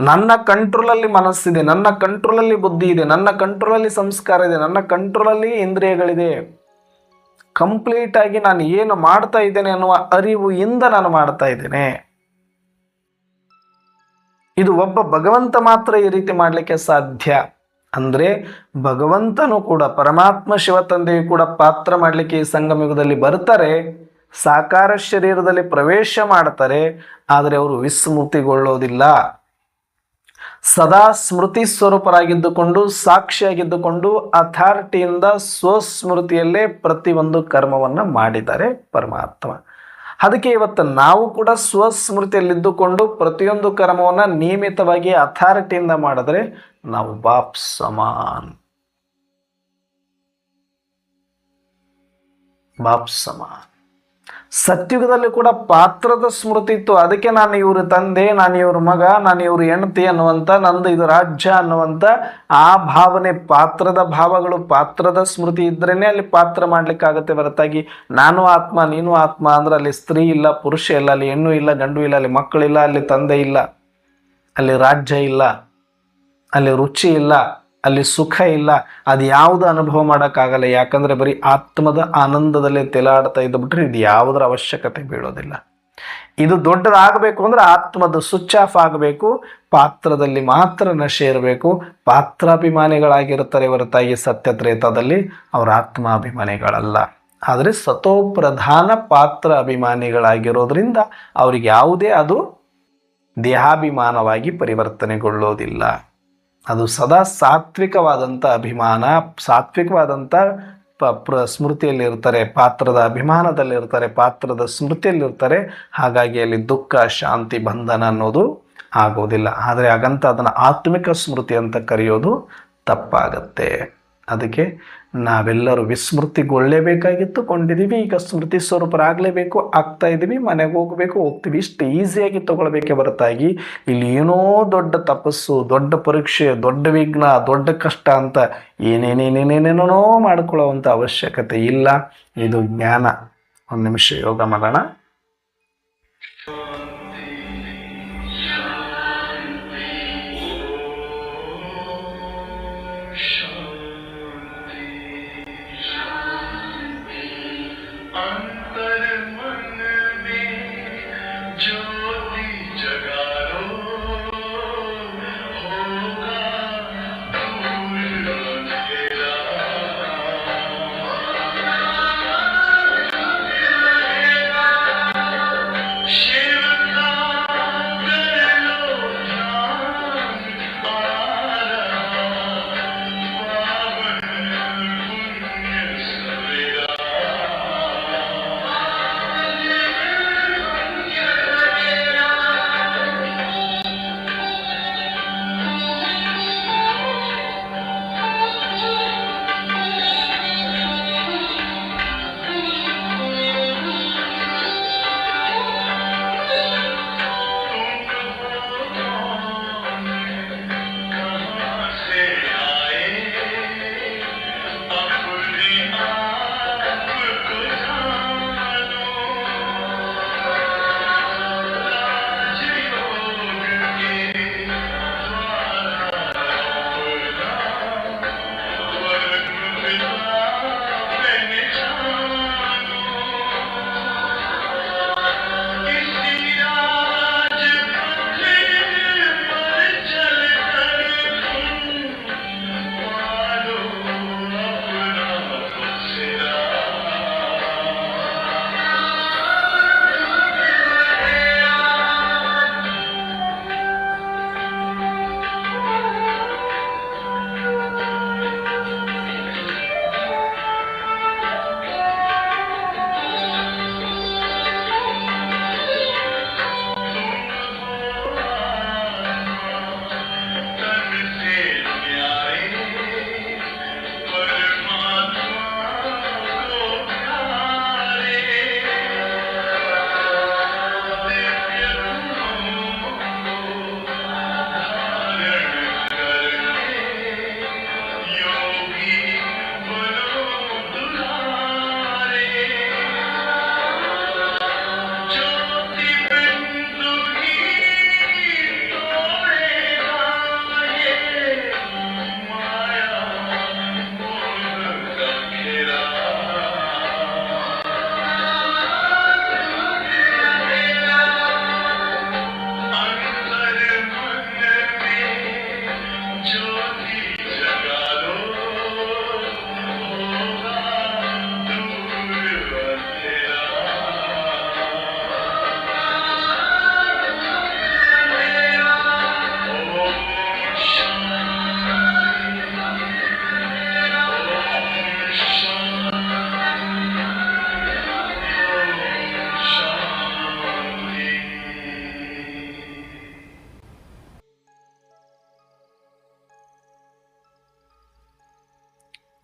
ನನ್ನ ಕಂಟ್ರೋಲಲ್ಲಿ ಮನಸ್ಸಿದೆ, ನನ್ನ ಕಂಟ್ರೋಲಲ್ಲಿ ಬುದ್ಧಿ ಇದೆ, ನನ್ನ ಕಂಟ್ರೋಲಲ್ಲಿ ಸಂಸ್ಕಾರ ಇದೆ, ನನ್ನ ಕಂಟ್ರೋಲಲ್ಲಿ ಇಂದ್ರಿಯಗಳಿದೆ. ಕಂಪ್ಲೀಟ್ ಆಗಿ ನಾನು ಏನು ಮಾಡ್ತಾ ಇದ್ದೇನೆ ಅನ್ನುವ ಅರಿವು ಇಂದ ನಾನು ಮಾಡ್ತಾ ಇದ್ದೇನೆ. ಇದು ಒಬ್ಬ ಭಗವಂತ ಮಾತ್ರ ಈ ರೀತಿ ಮಾಡಲಿಕ್ಕೆ ಸಾಧ್ಯ. ಅಂದ್ರೆ ಭಗವಂತನು ಕೂಡ, ಪರಮಾತ್ಮ ಶಿವ ತಂದೆಯು ಕೂಡ ಪಾತ್ರ ಮಾಡಲಿಕ್ಕೆ ಈ ಸಂಗಮಯುಗದಲ್ಲಿ ಬರ್ತಾರೆ, ಸಾಕಾರ ಶರೀರದಲ್ಲಿ ಪ್ರವೇಶ ಮಾಡ್ತಾರೆ. ಆದರೆ ಅವರು ವಿಸ್ಮೃತಿಗೊಳ್ಳೋದಿಲ್ಲ. ಸದಾ ಸ್ಮೃತಿ ಸ್ವರೂಪರಾಗಿದ್ದುಕೊಂಡು, ಸಾಕ್ಷಿಯಾಗಿದ್ದುಕೊಂಡು, ಅಥಾರಿಟಿಯಿಂದ ಸ್ವಸ್ಮೃತಿಯಲ್ಲೇ ಪ್ರತಿಯೊಂದು ಕರ್ಮವನ್ನು ಮಾಡಿದ್ದಾರೆ ಪರಮಾತ್ಮ. ಅದಕ್ಕೆ ಇವತ್ತು ನಾವು ಕೂಡ ಸ್ವಸ್ಮೃತಿಯಲ್ಲಿದ್ದುಕೊಂಡು ಪ್ರತಿಯೊಂದು ಕರ್ಮವನ್ನು ನಿಯಮಿತವಾಗಿ ಅಥಾರಿಟಿಯಿಂದ ಮಾಡಿದ್ರೆ ನಾವು ಬಾಪ್ ಸಮಾನ್, ಬಾಪ್ ಸಮಾನ್. ಸತ್ಯುಗದಲ್ಲಿ ಕೂಡ ಪಾತ್ರದ ಸ್ಮೃತಿ ಇತ್ತು. ಅದಕ್ಕೆ ನಾನು ಇವ್ರ ತಂದೆ, ನಾನು ಇವ್ರ ಮಗ, ನಾನು ಇವ್ರ ಹೆಂಡತಿ ಅನ್ನುವಂಥ, ನಂದು ಇದು ರಾಜ್ಯ ಅನ್ನುವಂಥ ಆ ಭಾವನೆ, ಪಾತ್ರದ ಭಾವಗಳು, ಪಾತ್ರದ ಸ್ಮೃತಿ ಇದ್ರೇನೆ ಅಲ್ಲಿ ಪಾತ್ರ ಮಾಡ್ಲಿಕ್ಕಾಗತ್ತೆ ಹೊರತಾಗಿ ನಾನು ಆತ್ಮ ನೀನು ಆತ್ಮ ಅಂದ್ರೆ ಅಲ್ಲಿ ಸ್ತ್ರೀ ಇಲ್ಲ, ಪುರುಷ ಇಲ್ಲ, ಅಲ್ಲಿ ಹೆಣ್ಣು ಇಲ್ಲ, ಗಂಡು ಇಲ್ಲ, ಅಲ್ಲಿ ಮಕ್ಕಳಿಲ್ಲ, ಅಲ್ಲಿ ತಂದೆ ಇಲ್ಲ, ಅಲ್ಲಿ ರಾಜ್ಯ ಇಲ್ಲ, ಅಲ್ಲಿ ರುಚಿ ಇಲ್ಲ, ಅಲ್ಲಿ ಸುಖ ಇಲ್ಲ. ಅದು ಯಾವುದು ಅನುಭವ ಮಾಡೋಕ್ಕಾಗಲ್ಲ. ಯಾಕಂದರೆ ಬರೀ ಆತ್ಮದ ಆನಂದದಲ್ಲಿ ತೇಲಾಡ್ತಾ ಇದ್ದುಬಿಟ್ರೆ ಇದು ಯಾವುದರ ಅವಶ್ಯಕತೆ ಬೀಳೋದಿಲ್ಲ. ಇದು ದೊಡ್ಡದಾಗಬೇಕು ಅಂದರೆ ಆತ್ಮದ ಸ್ವಿಚ್ ಆಫ್ ಆಗಬೇಕು, ಪಾತ್ರದಲ್ಲಿ ಮಾತ್ರ ನಶೆ ಇರಬೇಕು. ಪಾತ್ರಾಭಿಮಾನಿಗಳಾಗಿರ್ತಾರೆ ಹೊರತಾಗಿ ಸತ್ಯತ್ರೇತದಲ್ಲಿ ಅವರ ಆತ್ಮಾಭಿಮಾನಿಗಳಲ್ಲ. ಆದರೆ ಸತೋಪ್ರಧಾನ ಪಾತ್ರ ಅಭಿಮಾನಿಗಳಾಗಿರೋದ್ರಿಂದ ಅವ್ರಿಗೆ ಯಾವುದೇ ಅದು ದೇಹಾಭಿಮಾನವಾಗಿ ಪರಿವರ್ತನೆಗೊಳ್ಳೋದಿಲ್ಲ. ಅದು ಸದಾ ಸಾತ್ವಿಕವಾದಂಥ ಅಭಿಮಾನ, ಸಾತ್ವಿಕವಾದಂಥ ಸ್ಮೃತಿಯಲ್ಲಿರ್ತಾರೆ, ಪಾತ್ರದ ಅಭಿಮಾನದಲ್ಲಿರ್ತಾರೆ, ಪಾತ್ರದ ಸ್ಮೃತಿಯಲ್ಲಿರ್ತಾರೆ. ಹಾಗಾಗಿ ಅಲ್ಲಿ ದುಃಖ, ಶಾಂತಿ, ಬಂಧನ ಅನ್ನೋದು ಆಗೋದಿಲ್ಲ. ಆದರೆ ಹಾಗಂತ ಅದನ್ನು ಆತ್ಮಿಕ ಸ್ಮೃತಿ ಅಂತ ಕರೆಯೋದು ತಪ್ಪಾಗತ್ತೆ. ಅದಕ್ಕೆ ನಾವೆಲ್ಲರೂ ವಿಸ್ಮೃತಿಗೊಳ್ಳಲೇಬೇಕಾಗಿತ್ತು, ಕೊಂಡಿದ್ದೀವಿ. ಈಗ ಸ್ಮೃತಿ ಸ್ವರೂಪರಾಗಲೇಬೇಕು, ಆಗ್ತಾ ಇದ್ದೀವಿ, ಮನೆಗೆ ಹೋಗ್ತೀವಿ. ಇಷ್ಟು ಈಸಿಯಾಗಿ ತಗೊಳ್ಬೇಕೆ ಹೊರತಾಗಿ ಇಲ್ಲಿ ಏನೋ ದೊಡ್ಡ ತಪಸ್ಸು, ದೊಡ್ಡ ಪರೀಕ್ಷೆ, ದೊಡ್ಡ ವಿಘ್ನ, ದೊಡ್ಡ ಕಷ್ಟ ಅಂತ ಏನೇನೇನೇನೇನೇನೋ ಮಾಡ್ಕೊಳ್ಳೋವಂಥ ಅವಶ್ಯಕತೆ ಇಲ್ಲ. ಇದು ಜ್ಞಾನ. ಒಂದು ನಿಮಿಷ ಯೋಗ ಮಾಡೋಣ.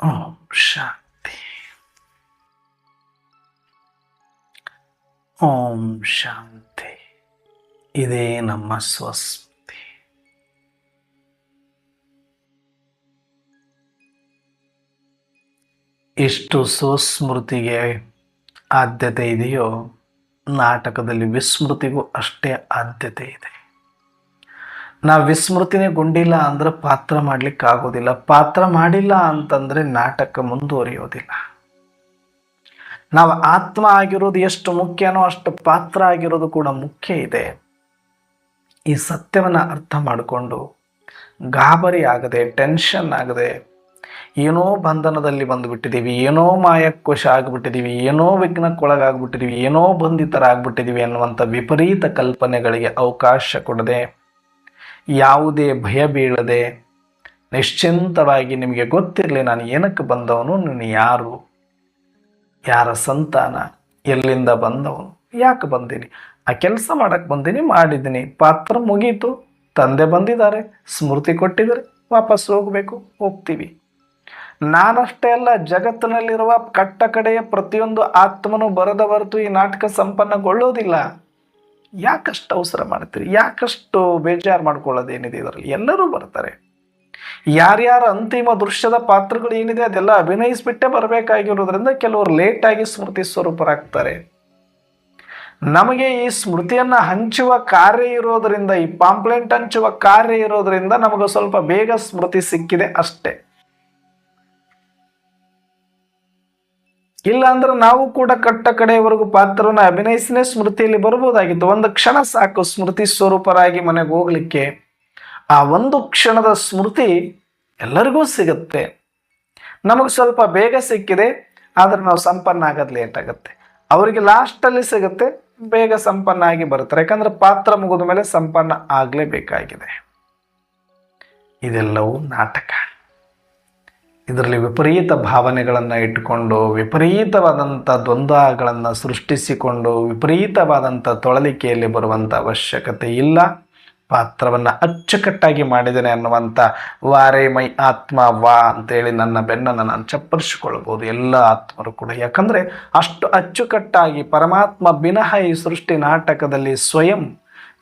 ಓಂ ಶಾಂತಿ. ಓಂ ಶಾಂತಿ. ಇದೇ ನಮ್ಮ ಸ್ವಸ್ತಿ. ಎಷ್ಟು ಸುಸ್ಮೃತಿಗೆ ಆದ್ಯತೆ ಇದೆಯೋ ನಾಟಕದಲ್ಲಿ ವಿಸ್ಮೃತಿಗೂ ಅಷ್ಟೇ ಆದ್ಯತೆ ಇದೆ. ನಾವು ವಿಸ್ಮೃತಿನೇ ಗೊಂಡಿಲ್ಲ ಅಂದ್ರೆ ಪಾತ್ರ ಮಾಡ್ಲಿಕ್ಕೆ ಆಗೋದಿಲ್ಲ. ಪಾತ್ರ ಮಾಡಿಲ್ಲ ಅಂತಂದ್ರೆ ನಾಟಕ ಮುಂದುವರಿಯೋದಿಲ್ಲ. ನಾವು ಆತ್ಮ ಆಗಿರೋದು ಎಷ್ಟು ಮುಖ್ಯನೋ ಅಷ್ಟು ಪಾತ್ರ ಆಗಿರೋದು ಕೂಡ ಮುಖ್ಯ ಇದೆ. ಈ ಸತ್ಯವನ್ನು ಅರ್ಥ ಮಾಡಿಕೊಂಡು ಗಾಬರಿ ಆಗದೆ, ಟೆನ್ಷನ್ ಆಗದೆ, ಏನೋ ಬಂಧನದಲ್ಲಿ ಬಂದುಬಿಟ್ಟಿದ್ದೀವಿ, ಏನೋ ಮಾಯಕ್ಕೋಶ ಆಗಿಬಿಟ್ಟಿದ್ದೀವಿ, ಏನೋ ವಿಘ್ನಕ್ಕೊಳಗಾಗ್ಬಿಟ್ಟಿದ್ದೀವಿ, ಏನೋ ಬಂಧಿತರಾಗ್ಬಿಟ್ಟಿದ್ದೀವಿ ಅನ್ನುವಂಥ ವಿಪರೀತ ಕಲ್ಪನೆಗಳಿಗೆ ಅವಕಾಶ ಕೊಡದೆ, ಯಾವುದೇ ಭಯ ಬೀಳದೆ ನಿಶ್ಚಿಂತವಾಗಿ ನಿಮಗೆ ಗೊತ್ತಿರಲಿ ನಾನು ಏನಕ್ಕೆ ಬಂದವನು, ನಾನು ಯಾರು, ಯಾರ ಸಂತಾನ, ಎಲ್ಲಿಂದ ಬಂದವನು, ಯಾಕೆ ಬಂದೀನಿ, ಆ ಕೆಲಸ ಮಾಡಕ್ಕೆ ಬಂದೀನಿ, ಮಾಡಿದ್ದೀನಿ, ಪಾತ್ರ ಮುಗೀತು, ತಂದೆ ಬಂದಿದ್ದಾರೆ, ಸ್ಮೃತಿ ಕೊಟ್ಟಿದ್ದಾರೆ, ವಾಪಸ್ ಹೋಗಬೇಕು, ಹೋಗ್ತೀವಿ. ನಾನಷ್ಟೇ ಅಲ್ಲ, ಜಗತ್ತಿನಲ್ಲಿರುವ ಕಟ್ಟ ಕಡೆಯ ಪ್ರತಿಯೊಂದು ಆತ್ಮನು ಬರದ ಹೊರತು ಈ ನಾಟಕ ಸಂಪನ್ನಗೊಳ್ಳೋದಿಲ್ಲ. ಯಾಕಷ್ಟು ಅವಸರ ಮಾಡ್ತೀರಿ, ಯಾಕಷ್ಟು ಬೇಜಾರು ಮಾಡ್ಕೊಳ್ಳೋದೇನಿದೆ ಇದರಲ್ಲಿ? ಎಲ್ಲರೂ ಬರ್ತಾರೆ. ಯಾರ್ಯಾರ ಅಂತಿಮ ದೃಶ್ಯದ ಪಾತ್ರಗಳು ಏನಿದೆ ಅದೆಲ್ಲ ಅಭಿನಯಿಸ್ಬಿಟ್ಟೆ ಬರಬೇಕಾಗಿರೋದ್ರಿಂದ ಕೆಲವರು ಲೇಟಾಗಿ ಸ್ಮೃತಿ ಸ್ವರೂಪರಾಗ್ತಾರೆ. ನಮಗೆ ಈ ಸ್ಮೃತಿಯನ್ನು ಹಂಚುವ ಕಾರ್ಯ ಇರೋದರಿಂದ, ಈ ಪಾಂಪ್ಲೆಂಟ್ ಹಂಚುವ ಕಾರ್ಯ ಇರೋದ್ರಿಂದ ನಮಗೆ ಸ್ವಲ್ಪ ಬೇಗ ಸ್ಮೃತಿ ಸಿಕ್ಕಿದೆ ಅಷ್ಟೇ. ಇಲ್ಲ ಅಂದ್ರೆ ನಾವು ಕೂಡ ಕಟ್ಟ ಕಡೆಯವರೆಗೂ ಪಾತ್ರವನ್ನು ಅಭಿನಯಿಸನೇ ಸ್ಮೃತಿಯಲ್ಲಿ ಬರ್ಬೋದಾಗಿತ್ತು. ಒಂದು ಕ್ಷಣ ಸಾಕು ಸ್ಮೃತಿ ಸ್ವರೂಪರಾಗಿ ಮನೆಗೆ ಹೋಗ್ಲಿಕ್ಕೆ. ಆ ಒಂದು ಕ್ಷಣದ ಸ್ಮೃತಿ ಎಲ್ಲರಿಗೂ ಸಿಗುತ್ತೆ. ನಮಗೆ ಸ್ವಲ್ಪ ಬೇಗ ಸಿಕ್ಕಿದೆ, ಆದ್ರೆ ನಾವು ಸಂಪನ್ನ ಆಗೋದು ಲೇಟ್ ಆಗುತ್ತೆ. ಅವರಿಗೆ ಲಾಸ್ಟಲ್ಲಿ ಸಿಗುತ್ತೆ, ಬೇಗ ಸಂಪನ್ನ ಆಗಿ ಬರ್ತಾರೆ. ಯಾಕಂದ್ರೆ ಪಾತ್ರ ಮುಗಿದ ಮೇಲೆ ಸಂಪನ್ನ ಆಗಲೇಬೇಕಾಗಿದೆ. ಇದೆಲ್ಲವೂ ನಾಟಕ. ಇದರಲ್ಲಿ ವಿಪರೀತ ಭಾವನೆಗಳನ್ನು ಇಟ್ಟುಕೊಂಡು, ವಿಪರೀತವಾದಂಥ ದ್ವಂದ್ವಗಳನ್ನು ಸೃಷ್ಟಿಸಿಕೊಂಡು, ವಿಪರೀತವಾದಂಥ ತೊಳಲಿಕೆಯಲ್ಲಿ ಬರುವಂಥ ಅವಶ್ಯಕತೆ ಇಲ್ಲ. ಪಾತ್ರವನ್ನು ಅಚ್ಚುಕಟ್ಟಾಗಿ ಮಾಡಿದ್ದೇನೆ ಅನ್ನುವಂಥ ವಾರೇ ಮೈ ಆತ್ಮ ವಾ ಅಂತೇಳಿ ನನ್ನ ಬೆನ್ನನ್ನು ನಾನು ಚಪ್ಪರಿಸಿಕೊಳ್ಬೋದು ಎಲ್ಲ ಆತ್ಮರು ಕೂಡ. ಯಾಕಂದರೆ ಅಷ್ಟು ಅಚ್ಚುಕಟ್ಟಾಗಿ ಪರಮಾತ್ಮ ವಿನಃ ಈ ಸೃಷ್ಟಿ ನಾಟಕದಲ್ಲಿ ಸ್ವಯಂ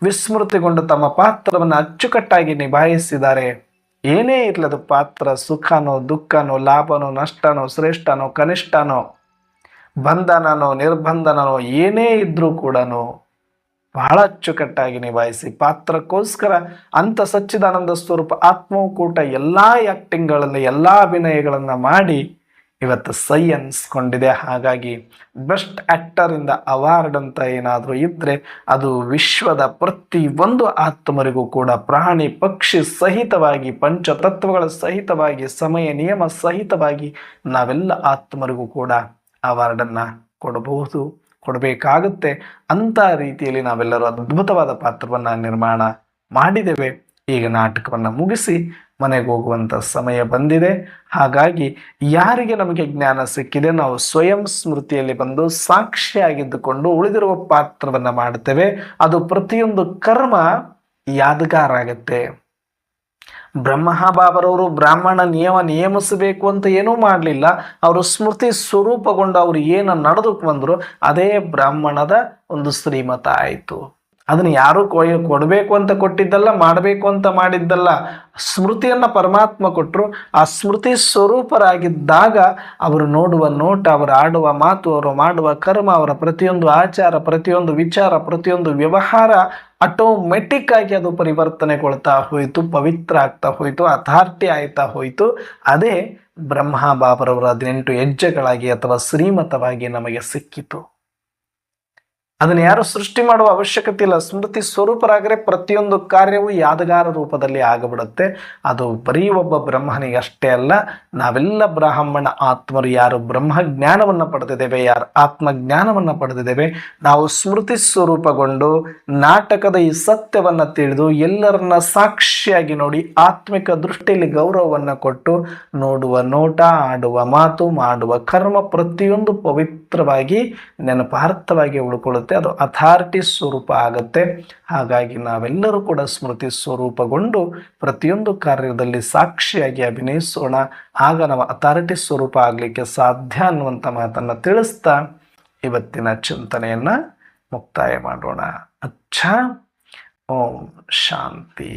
ವಿಸ್ಮೃತಿಗೊಂಡು ತಮ್ಮ ಪಾತ್ರವನ್ನು ಅಚ್ಚುಕಟ್ಟಾಗಿ ನಿಭಾಯಿಸಿದ್ದಾರೆ. ಏನೇ ಇರಲಿ ಅದು ಪಾತ್ರ, ಸುಖನೋ ದುಃಖನೋ ಲಾಭನೋ ನಷ್ಟನೋ ಶ್ರೇಷ್ಠನೋ ಕನಿಷ್ಠನೋ ಬಂಧನನೋ ನಿರ್ಬಂಧನನೋ ಏನೇ ಇದ್ರೂ ಕೂಡ ಬಹಳ ಅಚ್ಚುಕಟ್ಟಾಗಿ ನಿಭಾಯಿಸಿ ಪಾತ್ರಕ್ಕೋಸ್ಕರ ಅಂಥ ಸಚ್ಚಿದಾನಂದ ಸ್ವರೂಪ ಆತ್ಮಕೂಟ ಎಲ್ಲ ಆ್ಯಕ್ಟಿಂಗ್ಗಳನ್ನು, ಎಲ್ಲ ಅಭಿನಯಗಳನ್ನು ಮಾಡಿ ಇವತ್ತು ಸೈ ಅನ್ಸ್ಕೊಂಡಿದೆ. ಹಾಗಾಗಿ ಬೆಸ್ಟ್ ಆ್ಯಕ್ಟರಿಂದ ಅವಾರ್ಡ್ ಅಂತ ಏನಾದರೂ ಇದ್ದರೆ ಅದು ವಿಶ್ವದ ಪ್ರತಿಯೊಂದು ಆತ್ಮರಿಗೂ ಕೂಡ ಪ್ರಾಣಿ ಪಕ್ಷಿ ಸಹಿತವಾಗಿ, ಪಂಚತತ್ವಗಳ ಸಹಿತವಾಗಿ, ಸಮಯ ನಿಯಮ ಸಹಿತವಾಗಿ ನಾವೆಲ್ಲ ಆತ್ಮರಿಗೂ ಕೂಡ ಅವಾರ್ಡನ್ನು ಕೊಡಬೇಕಾಗುತ್ತೆ. ಅಂಥ ರೀತಿಯಲ್ಲಿ ನಾವೆಲ್ಲರೂ ಅದ್ಭುತವಾದ ಪಾತ್ರವನ್ನು ನಿರ್ಮಾಣ ಮಾಡಿದ್ದೇವೆ. ಈಗ ನಾಟಕವನ್ನು ಮುಗಿಸಿ ಮನೆಗೆ ಹೋಗುವಂಥ ಸಮಯ ಬಂದಿದೆ. ಹಾಗಾಗಿ ಯಾರಿಗೆ ನಮಗೆ ಜ್ಞಾನ ಸಿಕ್ಕಿದೆ, ನಾವು ಸ್ವಯಂ ಸ್ಮೃತಿಯಲ್ಲಿ ಬಂದು ಸಾಕ್ಷಿಯಾಗಿದ್ದುಕೊಂಡು ಉಳಿದಿರುವ ಪಾತ್ರವನ್ನು ಮಾಡ್ತೇವೆ. ಅದು ಪ್ರತಿಯೊಂದು ಕರ್ಮ ಯಾದಗಾರ ಆಗುತ್ತೆ. ಬ್ರಹ್ಮಬಾಬರವರು ಬ್ರಾಹ್ಮಣ ನೇಮಿಸಬೇಕು ಅಂತ ಏನೂ ಮಾಡಲಿಲ್ಲ. ಅವರು ಸ್ಮೃತಿ ಸ್ವರೂಪಗೊಂಡು ಅವರು ಏನು ನಡೆದಕ್ಕೆ ಬಂದರು ಅದೇ ಬ್ರಾಹ್ಮಣದ ಒಂದು ಶ್ರೀಮತ ಆಯಿತು. ಅದನ್ನು ಯಾರೂ ಕೊಡಬೇಕು ಅಂತ ಕೊಟ್ಟಿದ್ದಲ್ಲ, ಮಾಡಬೇಕು ಅಂತ ಮಾಡಿದ್ದಲ್ಲ. ಸ್ಮೃತಿಯನ್ನು ಪರಮಾತ್ಮ ಕೊಟ್ಟರು. ಆ ಸ್ಮೃತಿ ಸ್ವರೂಪರಾಗಿದ್ದಾಗ ಅವರು ನೋಡುವ ನೋಟ, ಅವರು ಆಡುವ ಮಾತು, ಅವರು ಮಾಡುವ ಕರ್ಮ, ಅವರ ಪ್ರತಿಯೊಂದು ಆಚಾರ, ಪ್ರತಿಯೊಂದು ವಿಚಾರ, ಪ್ರತಿಯೊಂದು ವ್ಯವಹಾರ ಆಟೋಮೆಟಿಕ್ ಆಗಿ ಅದು ಪರಿವರ್ತನೆಗೊಳ್ತಾ ಹೋಯಿತು, ಪವಿತ್ರ ಆಗ್ತಾ ಹೋಯಿತು, ಅಥಾರಿಟಿ ಆಯ್ತಾ ಹೋಯಿತು. ಅದೇ ಬ್ರಹ್ಮಬಾಬರವರ 18 ಹೆಜ್ಜೆಗಳಾಗಿ ಅಥವಾ ಶ್ರೀಮತವಾಗಿ ನಮಗೆ ಸಿಕ್ಕಿತು. ಅದನ್ನು ಯಾರು ಸೃಷ್ಟಿ ಮಾಡುವ ಅವಶ್ಯಕತೆ ಇಲ್ಲ. ಸ್ಮೃತಿ ಸ್ವರೂಪರಾಗರೆ ಪ್ರತಿಯೊಂದು ಕಾರ್ಯವು ಯಾದಗಾರ ರೂಪದಲ್ಲಿ ಆಗಿಬಿಡುತ್ತೆ. ಅದು ಬರೀ ಒಬ್ಬ ಬ್ರಹ್ಮನಿಗೆ ಅಷ್ಟೇ ಅಲ್ಲ, ನಾವೆಲ್ಲ ಬ್ರಾಹ್ಮಣ ಆತ್ಮರು ಯಾರು ಬ್ರಹ್ಮಜ್ಞಾನವನ್ನು ಪಡೆದಿದ್ದೇವೆ, ಯಾರು ಆತ್ಮಜ್ಞಾನವನ್ನು ಪಡೆದಿದ್ದೇವೆ, ನಾವು ಸ್ಮೃತಿ ಸ್ವರೂಪಗೊಂಡು ನಾಟಕದ ಈ ಸತ್ಯವನ್ನು ತಿಳಿದು ಎಲ್ಲರನ್ನ ಸಾಕ್ಷಿಯಾಗಿ ನೋಡಿ ಆತ್ಮಿಕ ದೃಷ್ಟಿಯಲ್ಲಿ ಗೌರವವನ್ನು ಕೊಟ್ಟು ನೋಡುವ ನೋಟ, ಆಡುವ ಮಾತು, ಮಾಡುವ ಕರ್ಮ ಪ್ರತಿಯೊಂದು ಪವಿತ್ರವಾಗಿ ನೆನಪಾರ್ಥವಾಗಿ ಉಳ್ಕೊಳ್ಳುತ್ತೆ. ಆಗುತ್ತೆ, ಅದು ಅಥಾರಿಟಿ ಸ್ವರೂಪ ಆಗುತ್ತೆ. ಹಾಗಾಗಿ ನಾವೆಲ್ಲರೂ ಕೂಡ ಸ್ಮೃತಿ ಸ್ವರೂಪಗೊಂಡು ಪ್ರತಿಯೊಂದು ಕಾರ್ಯದಲ್ಲಿ ಸಾಕ್ಷಿಯಾಗಿ ಅಭಿನಯಿಸೋಣ. ಆಗ ನಾವು ಅಥಾರಿಟಿ ಸ್ವರೂಪ ಆಗಲಿಕ್ಕೆ ಸಾಧ್ಯ ಅನ್ನುವಂಥ ಮಾತನ್ನು ತಿಳಿಸ್ತಾ ಇವತ್ತಿನ ಚಿಂತನೆಯನ್ನು ಮುಕ್ತಾಯ ಮಾಡೋಣ. ಅಚ್ಚಾ, ಓಂ ಶಾಂತಿ.